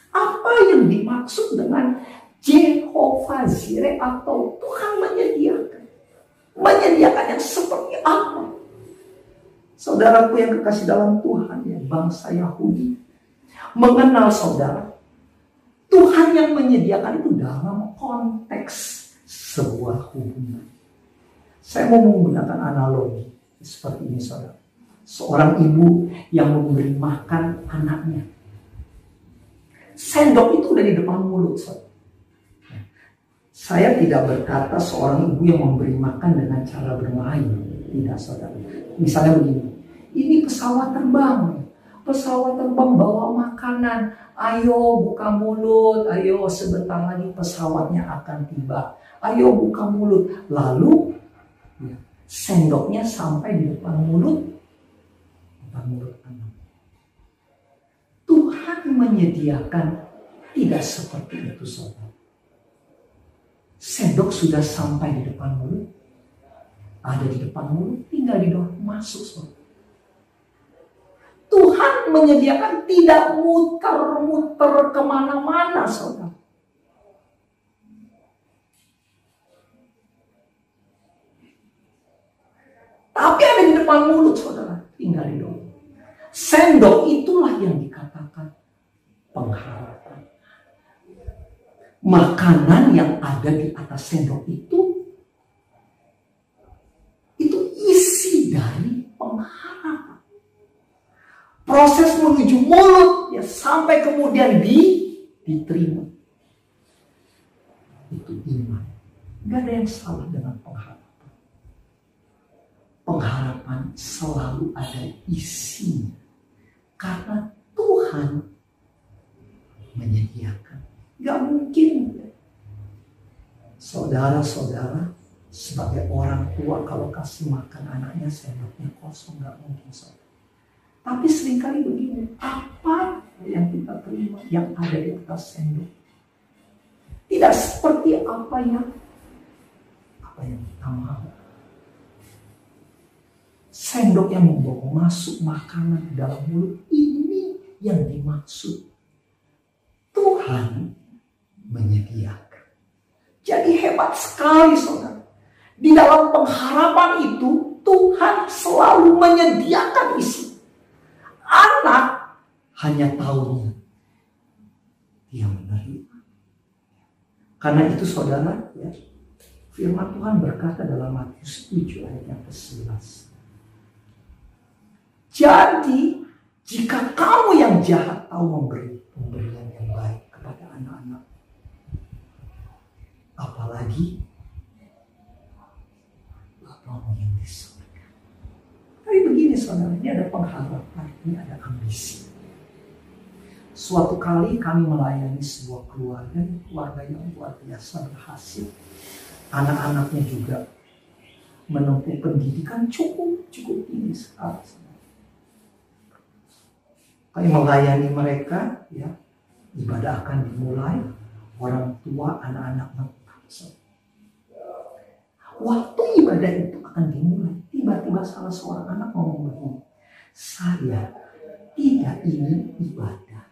Apa yang dimaksud dengan Jehovah Jireh atau Tuhan menyediakan? Menyediakan yang seperti apa? Saudaraku yang kekasih dalam Tuhan, ya, bangsa Yahudi mengenal, saudara, Tuhan yang menyediakan itu dalam konteks sebuah hubungan. Saya mau menggunakan analogi seperti ini, saudara. Seorang ibu yang memberi makan anaknya. Sendok itu udah di depan mulut, saudara. Saya tidak berkata seorang ibu yang memberi makan dengan cara bermain. Tidak, saudara. Misalnya begini, ini pesawat terbang. Pesawat terbang bawa makanan. Ayo buka mulut. Ayo sebentar lagi pesawatnya akan tiba. Ayo buka mulut. Lalu sendoknya sampai di depan mulut. Depan mulut anak. Tuhan menyediakan tidak seperti itu, saudara. Sendok sudah sampai di depan mulut. Ada di depan mulut, tinggal didorong masuk, saudara. Tuhan menyediakan tidak muter-muter kemana-mana, saudara. Tapi ada di depan mulut, saudara. Tinggal didorong. Sendok itulah yang dikatakan pengharapan. Makanan yang ada di atas sendok itu isi dari pengharapan. Proses menuju mulut ya sampai kemudian diterima. Itu iman. Gak ada yang salah dengan pengharapan. Pengharapan selalu ada isinya. Karena Tuhan menyediakan. Gak mungkin. Saudara-saudara, sebagai orang tua kalau kasih makan anaknya sendoknya kosong, gak mungkin, saudara. Tapi seringkali begini, apa yang kita terima yang ada di atas sendok tidak seperti apa yang kita mau. Sendok yang membawa masuk makanan ke dalam mulut, ini yang dimaksud. Tuhan menyediakan. Jadi hebat sekali, saudara. Di dalam pengharapan itu Tuhan selalu menyediakan isi. Anak hanya tahunya dia menerima. Karena itu, saudara, ya, firman Tuhan berkata dalam Matius 7 ayat yang ke-11. Jadi jika kamu yang jahat tahu memberi pemberian yang baik kepada anak-anak, apalagi Bapamu yang di surga. Tapi begini, saudara, ini ada pengharapan, ini ada ambisi. Suatu kali kami melayani sebuah keluarga yang luar biasa berhasil. Anak-anaknya juga menempuh pendidikan cukup tinggi sekali. Kami melayani mereka, ya, ibadah akan dimulai, orang tua, anak-anak menangis. Waktu ibadah itu akan dimulai, tiba-tiba salah seorang anak ngomong begini, saya tidak ingin ibadah.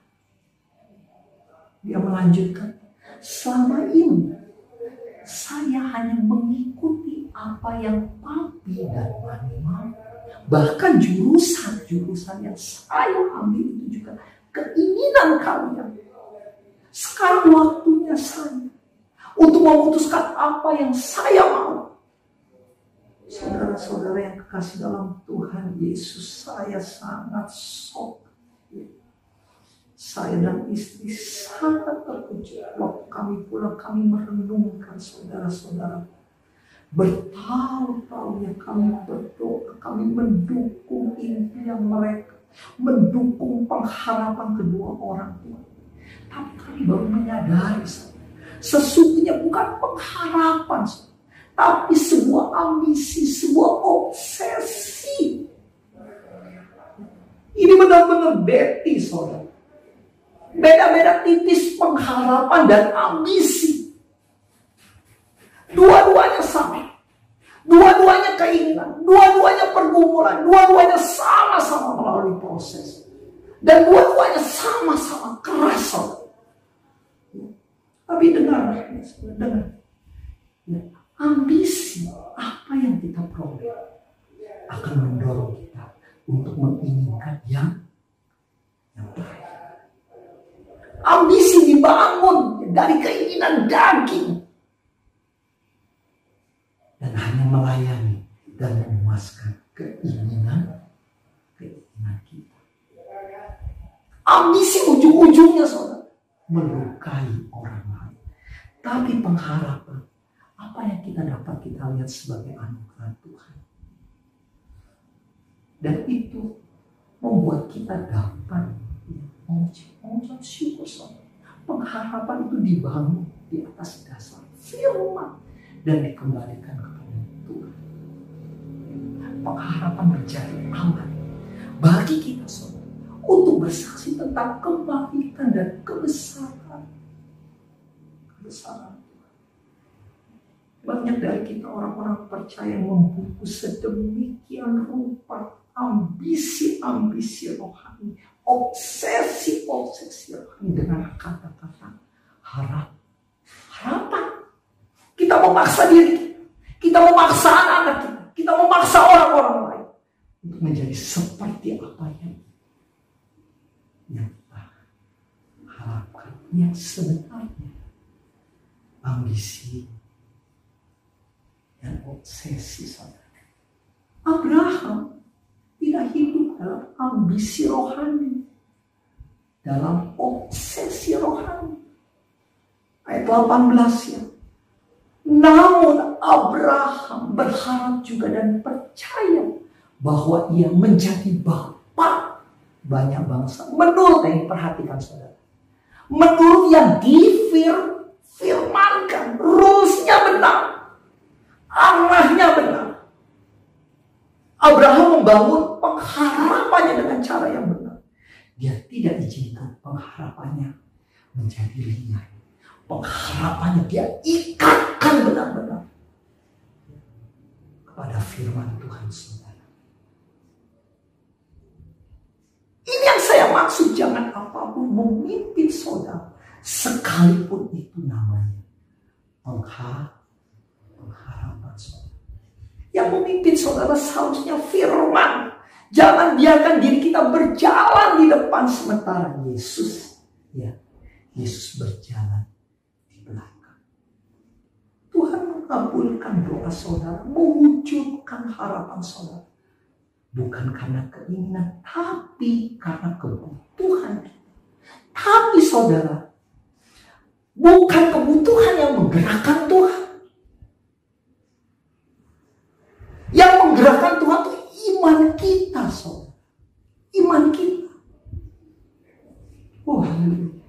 Dia melanjutkan, selama ini saya hanya mengikuti apa yang papi dan mami mau. Bahkan jurusan yang saya ambil itu juga keinginan kalian. Sekarang waktunya saya untuk memutuskan apa yang saya mau. Saudara-saudara yang kekasih dalam Tuhan Yesus, saya sangat shock. Saya dan istri sangat terkejut. Waktu kami pulang, kami merenungkan, saudara-saudara. Bertahun-tahun yang kami berdoa, kami mendukung impian mereka, mendukung pengharapan kedua orang tua. Tapi kami baru menyadari, sesungguhnya bukan pengharapan, tapi sebuah ambisi, sebuah obsesi. Ini benar-benar beti, saudara. Beda-beda titis pengharapan dan ambisi. Dua-duanya sama. Dua-duanya keinginan. Dua-duanya pergumulan. Dua-duanya sama-sama melalui proses. Dan dua-duanya sama-sama keras, saudara. Tapi dengar. Ambisi apa yang kita peroleh akan mendorong kita untuk menginginkan yang baik. Ambisi dibangun dari keinginan daging dan hanya melayani dan memuaskan keinginan kita. Ambisi ujung-ujungnya, saudara, melukai orang lain. Tapi pengharapan, apa yang kita dapat kita lihat sebagai anugerah Tuhan. Dan itu membuat kita dapat mengucap syukur, saudara. Pengharapan itu dibangun di atas dasar firman dan dikembalikan kepada Tuhan. Pengharapan menjadi aman bagi kita, saudara, untuk bersaksi tentang kebaikan dan kebesaran. Banyak dari kita orang-orang percaya membungkus sedemikian rupa ambisi-ambisi rohani, obsesi rohani dengan kata-kata harapan. Kita memaksa diri kita memaksa anak-anak kita memaksa orang-orang lain untuk menjadi seperti apa yang kita harapkan. Yang sebenarnya ambisi dan obsesi, saudara. Abraham tidak hidup dalam ambisi rohani, dalam obsesi rohani. Ayat 18 ya. Namun Abraham berharap juga dan percaya bahwa ia menjadi bapa banyak bangsa. Menurut yang perhatikan, saudara, menurut yang difirmankan, rules-nya benar, arahnya benar. Abraham membangun pengharapannya dengan cara yang benar. Dia tidak izinkan pengharapannya menjadi ringan. Pengharapannya dia ikatkan benar-benar kepada firman Tuhan, saudara. Ini yang saya maksud, jangan apapun memimpin saudara, sekalipun itu namanya pengharapan, saudara. Yang memimpin saudara seharusnya firman. Jangan biarkan diri kita berjalan di depan sementara Yesus berjalan di belakang. Tuhan mengabulkan doa saudara, mewujudkan harapan saudara. Bukan karena keinginan, tapi karena kebutuhan kita. Tapi saudara, bukan kebutuhan yang menggerakkan Tuhan. Yang menggerakkan Tuhan itu iman kita, saudara. Iman kita. Oh, haleluya.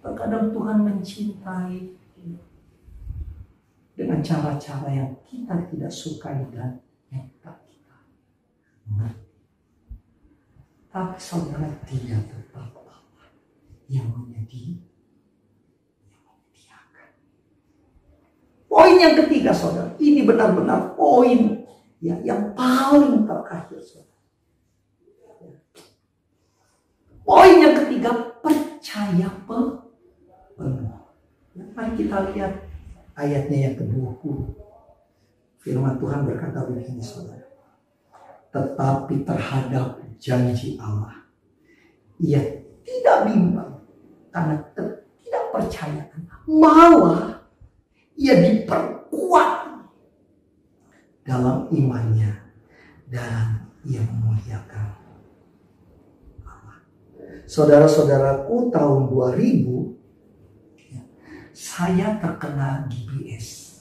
Terkadang Tuhan mencintai dengan cara-cara yang kita tidak sukai dan yang tak kita mengerti. Tapi saudara, dia tetap Allah yang menyediakan. Poin yang ketiga, saudara, ini benar-benar poin yang paling terakhir, saudara. Poin yang ketiga, percaya penuh. Mari kita lihat ayatnya yang ke-20. Firman Tuhan berkata begini, saudara. Tetapi terhadap janji Allah, ia tidak bimbang karena tidak percaya, malah ia diperkuat dalam imannya dan ia memuliakan Allah. Saudara-saudaraku, tahun 2000 saya terkena GBS,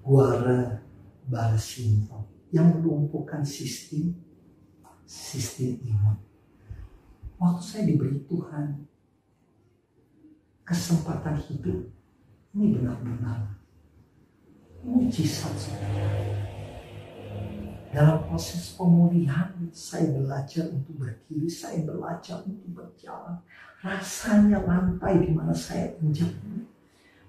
Guillain-Barré syndrome, yang melumpuhkan sistem imun. Waktu saya diberi Tuhan kesempatan hidup, ini benar-benar Mujizat, saudara. Dalam proses pemulihan, saya belajar untuk berdiri, saya belajar untuk berjalan. Rasanya lantai di mana saya injak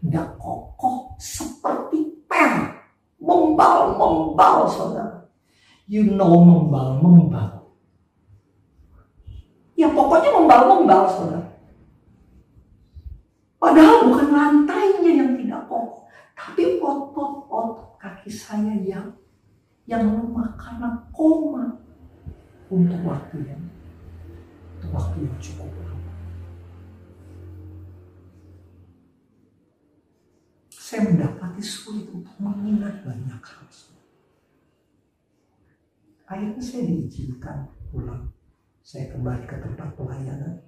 tidak kokoh seperti per. Membal, saudara. You know membal. Ya pokoknya membal, saudara. Padahal bukan lantainya yang tidak kokoh, tapi otot-otot kaki saya yang lemah karena koma untuk waktu yang cukup lama. Saya mendapati sulit untuk mengingat banyak hal. Akhirnya saya diizinkan pulang. Saya kembali ke tempat pelayanan.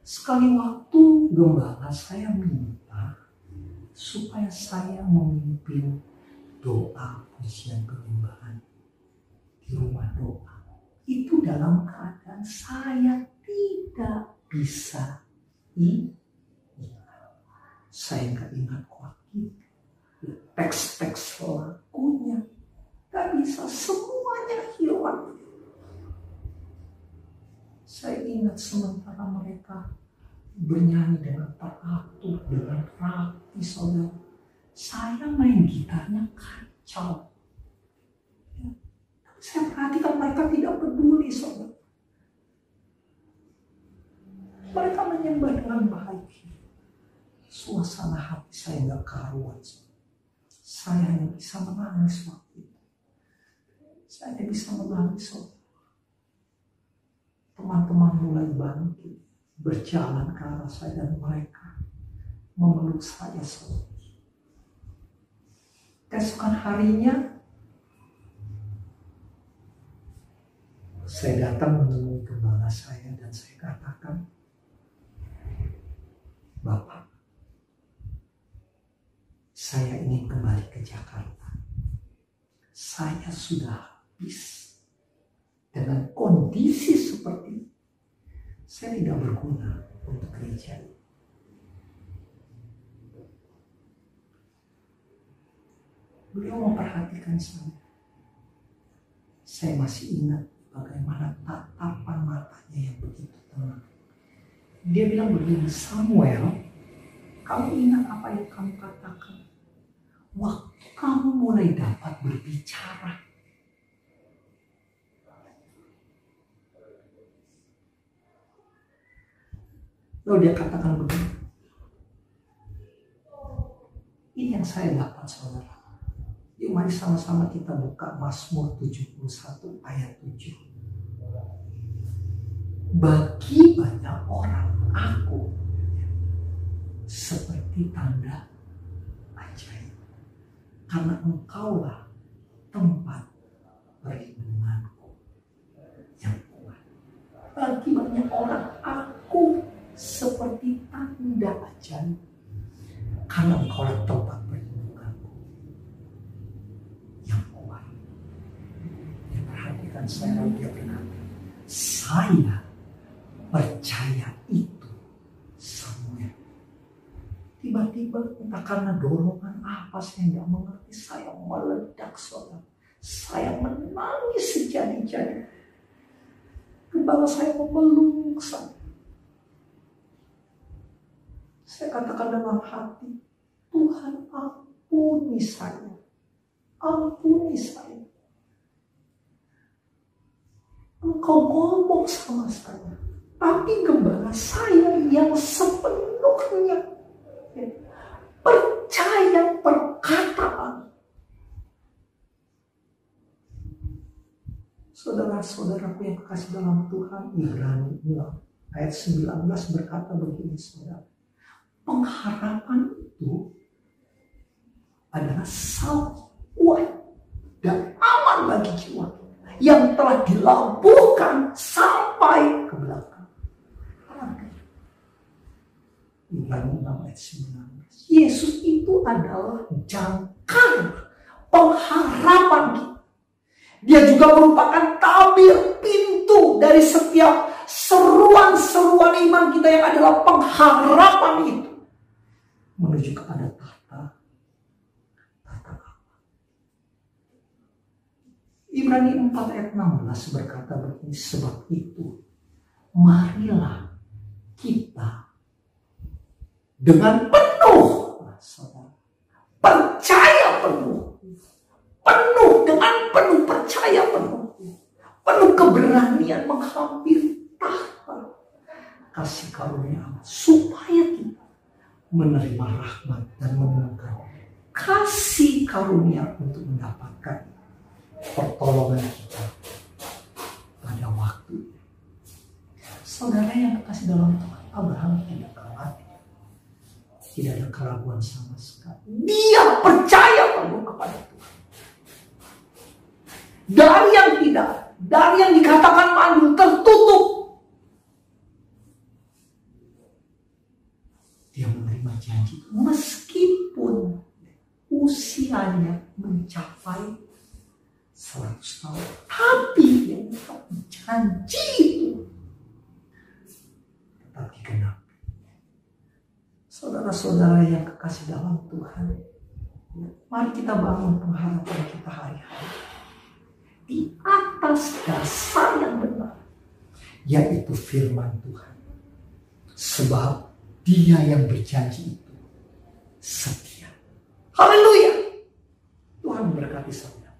Sekali waktu gembala saya minta supaya saya memimpin doa pujian penyembahan di rumah doa. Itu dalam keadaan saya tidak bisa ingat. Saya nggak ingat kuatnya, teks-teks lagunya, nggak bisa, semuanya hilang. Saya ingat sementara mereka bernyanyi dengan teratur, dengan rapi, saudara. Saya main gitarnya kacau. Ya. Saya perhatikan mereka tidak peduli, saudara. Mereka menyembah dengan baik. Suasana hati saya nggak karuan. Saya hanya bisa menangis waktu itu. Saya hanya bisa menangis, saudara. Teman-teman mulai bangkit, berjalan ke arah saya dan mereka memeluk saya, saudara. Keesokan harinya saya datang menemui gembala saya dan saya katakan, Bapak, saya ingin kembali ke Jakarta. Saya sudah habis. Dengan kondisi seperti ini, saya tidak berguna untuk gereja. Beliau memperhatikan saya. Saya masih ingat bagaimana tatapan matanya yang begitu tenang. Dia bilang begini, Samuel, kamu ingat apa yang kamu katakan? Waktu kamu mulai dapat berbicara, lalu dia katakan begini. Ini yang saya dapat, saudara. Yuk mari sama-sama kita buka Mazmur 71 ayat 7. Bagi banyak orang aku seperti tanda ajaib, karena engkaulah tempat perlindunganku yang kuat. Bagi banyak orang aku seperti tanda ajaib, karena engkaulah tempat perlindunganku yang kuat. Dia perhatikan saya, lalu dia berkata, saya percaya itu, Samuel. Tiba-tiba entah karena dorongan apa saya tidak mengerti, saya meledak, saudara. Saya menangis sejadi-jadi. Gembala saya memeluk saya. Saya katakan dalam hati, Tuhan ampuni saya. Ampuni saya. Engkau ngomong sama saya. Tapi gembala saya yang sepenuhnya percaya perkataan. Saudara-saudaraku yang kekasih dalam Tuhan, Ibrani 6 ayat 19 berkata begini, saudara. Pengharapan itu adalah sal kuat dan aman bagi jiwa yang telah dilabuhkan sampai ke belakang. Ibrani 6 ayat 19. Yesus itu adalah jangkar pengharapan kita. Dia juga merupakan tabir pintu dari setiap seruan-seruan iman kita yang adalah pengharapan itu. menuju kepada tahta Allah. Ibrani 4 ayat 16 berkata begini, sebab itu marilah kita dengan penuh, saudara, percaya penuh dengan penuh percaya penuh keberanian menghampiri tahta kasih karunia Allah, supaya kita menerima rahmat dan menemukan kasih karunia untuk mendapatkan pertolongan kita pada waktu. Saudara yang terkasih dalam Tuhan, Abraham tidak khawatir, tidak ada keraguan sama sekali. Dia percaya penuh kepada Tuhan. Dari yang dikatakan mandul tertutup, dia menerima janji meskipun usianya mencapai 100 tahun, tapi dia tetap janji itu tetap digenapi. Saudara-saudara yang kekasih dalam Tuhan, mari kita bangun pengharapan kita hari-hari di atas dasar yang benar, yaitu firman Tuhan. Sebab Dia yang berjanji itu setia. Haleluya. Tuhan memberkati saudara.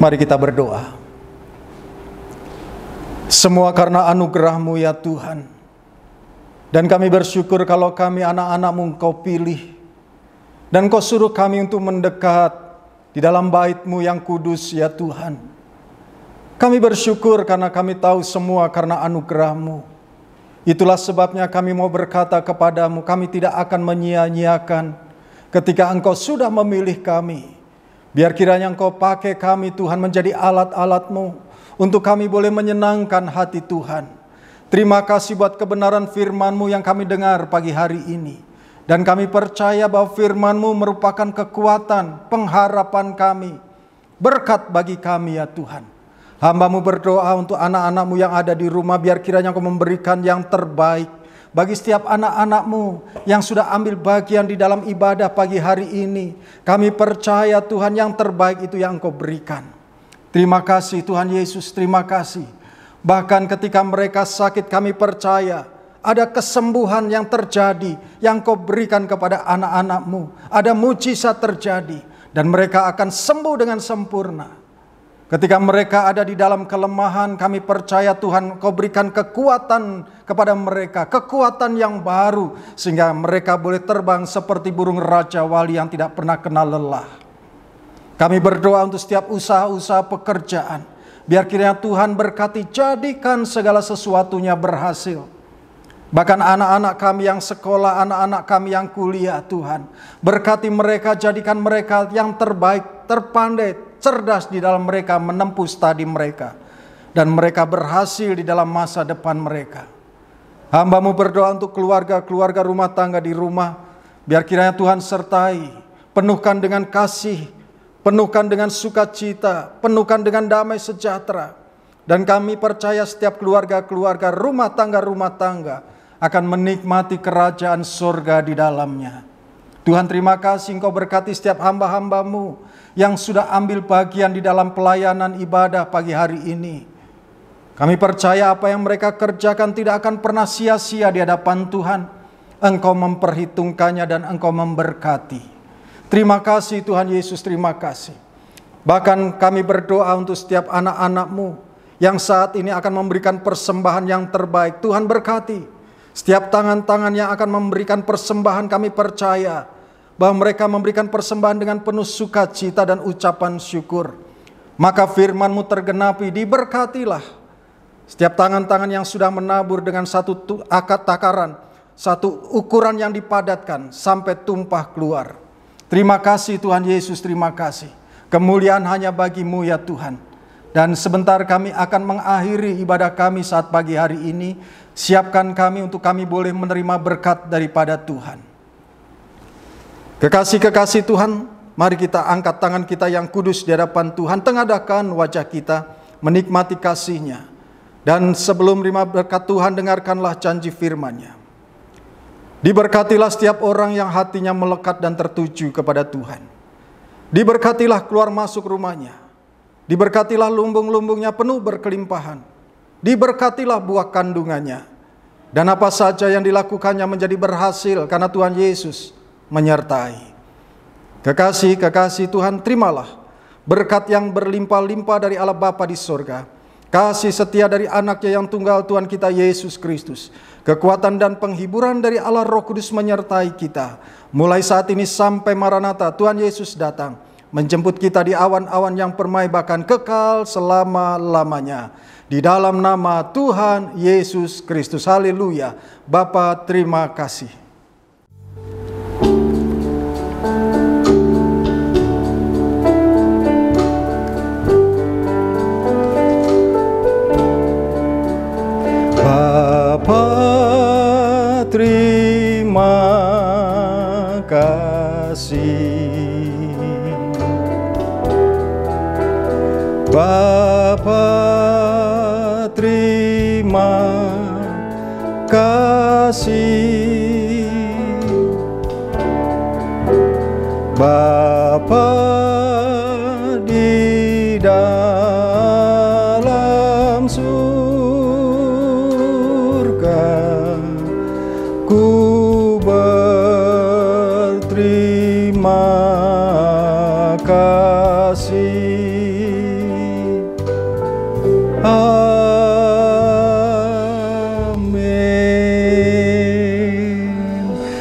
Mari kita berdoa. Semua karena anugerah-Mu ya Tuhan. Dan kami bersyukur kalau kami anak-anak-Mu Engkau pilih. Dan Engkau suruh kami untuk mendekat di dalam bait-Mu yang kudus ya Tuhan. Kami bersyukur karena kami tahu semua karena anugerah-Mu. Itulah sebabnya kami mau berkata kepadamu, kami tidak akan menyia-nyiakan ketika Engkau sudah memilih kami. Biar kiranya Engkau pakai kami Tuhan menjadi alat-alat-Mu untuk kami boleh menyenangkan hati Tuhan. Terima kasih buat kebenaran firman-Mu yang kami dengar pagi hari ini. Dan kami percaya bahwa firman-Mu merupakan kekuatan, pengharapan kami, berkat bagi kami ya Tuhan. Hamba-Mu berdoa untuk anak-anak-Mu yang ada di rumah, biar kiranya Engkau memberikan yang terbaik bagi setiap anak-anak-Mu yang sudah ambil bagian di dalam ibadah pagi hari ini. Kami percaya Tuhan yang terbaik itu yang Engkau berikan. Terima kasih Tuhan Yesus, terima kasih. Bahkan ketika mereka sakit kami percaya ada kesembuhan yang terjadi yang Kau berikan kepada anak-anak-Mu. Ada mujizat terjadi dan mereka akan sembuh dengan sempurna. Ketika mereka ada di dalam kelemahan, kami percaya Tuhan Kau berikan kekuatan kepada mereka, kekuatan yang baru sehingga mereka boleh terbang seperti burung raja wali yang tidak pernah kenal lelah. Kami berdoa untuk setiap usaha-usaha pekerjaan, biar kiranya Tuhan berkati, jadikan segala sesuatunya berhasil. Bahkan anak-anak kami yang sekolah, anak-anak kami yang kuliah Tuhan, berkati mereka, jadikan mereka yang terbaik, terpandai, cerdas di dalam mereka menempuh studi mereka. Dan mereka berhasil di dalam masa depan mereka. Hamba-Mu berdoa untuk keluarga-keluarga rumah tangga di rumah, biar kiranya Tuhan sertai, penuhkan dengan kasih, penuhkan dengan sukacita, penuhkan dengan damai sejahtera. Dan kami percaya setiap keluarga-keluarga rumah tangga akan menikmati kerajaan surga di dalamnya. Tuhan terima kasih Engkau berkati setiap hamba-hamba-Mu yang sudah ambil bagian di dalam pelayanan ibadah pagi hari ini. Kami percaya apa yang mereka kerjakan tidak akan pernah sia-sia di hadapan Tuhan. Engkau memperhitungkannya dan Engkau memberkati. Terima kasih Tuhan Yesus, terima kasih. Bahkan kami berdoa untuk setiap anak-anak-Mu yang saat ini akan memberikan persembahan yang terbaik. Tuhan berkati. Setiap tangan-tangan yang akan memberikan persembahan, kami percaya bahwa mereka memberikan persembahan dengan penuh sukacita dan ucapan syukur. Maka firman-Mu tergenapi, diberkatilah setiap tangan-tangan yang sudah menabur dengan satu akad takaran, satu ukuran yang dipadatkan sampai tumpah keluar. Terima kasih Tuhan Yesus, terima kasih. Kemuliaan hanya bagi-Mu ya Tuhan. Dan sebentar kami akan mengakhiri ibadah kami saat pagi hari ini. Siapkan kami untuk kami boleh menerima berkat daripada Tuhan. Kekasih-kekasih Tuhan, mari kita angkat tangan kita yang kudus di hadapan Tuhan. Tengadahkan wajah kita menikmati kasih-Nya. Dan sebelum menerima berkat Tuhan, dengarkanlah janji firman-Nya. Diberkatilah setiap orang yang hatinya melekat dan tertuju kepada Tuhan. Diberkatilah keluar masuk rumahnya. Diberkatilah lumbung-lumbungnya penuh berkelimpahan. Diberkatilah buah kandungannya. Dan apa saja yang dilakukannya menjadi berhasil karena Tuhan Yesus menyertai. Kekasih-kekasih Tuhan, terimalah berkat yang berlimpah-limpah dari Allah Bapa di sorga, kasih setia dari anaknya yang tunggal Tuhan kita Yesus Kristus, kekuatan dan penghiburan dari Allah Roh Kudus menyertai kita, mulai saat ini sampai Maranatha Tuhan Yesus datang, menjemput kita di awan-awan yang permai bahkan kekal selama-lamanya. Di dalam nama Tuhan Yesus Kristus. Haleluya. Bapa, terima kasih. Bapa, terima kasih. Bapa, terima kasih. Bapa di dalam surga, ku berterima kasih.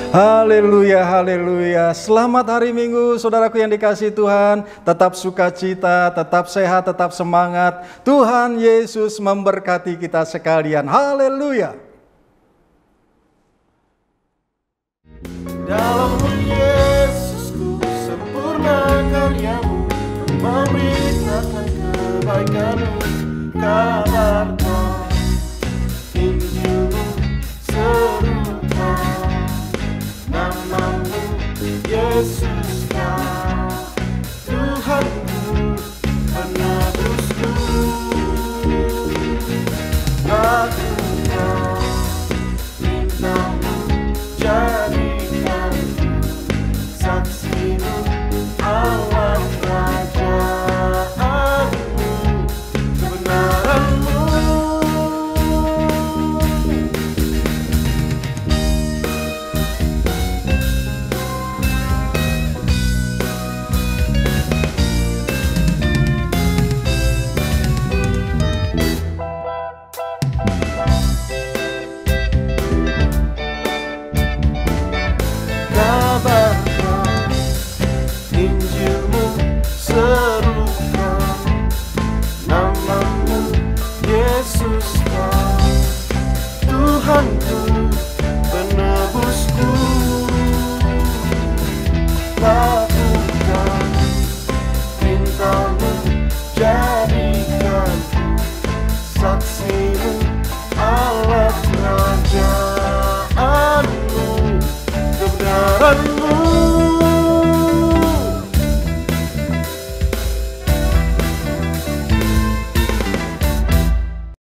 Haleluya, haleluya. Selamat hari Minggu, saudaraku yang dikasihi Tuhan. Tetap sukacita, tetap sehat, tetap semangat. Tuhan Yesus memberkati kita sekalian. Haleluya.
Dalam Yesusku sempurna karyamu, memberitakan kebaikanmu, kabarkan Injilmu, serukan namamu Yesus.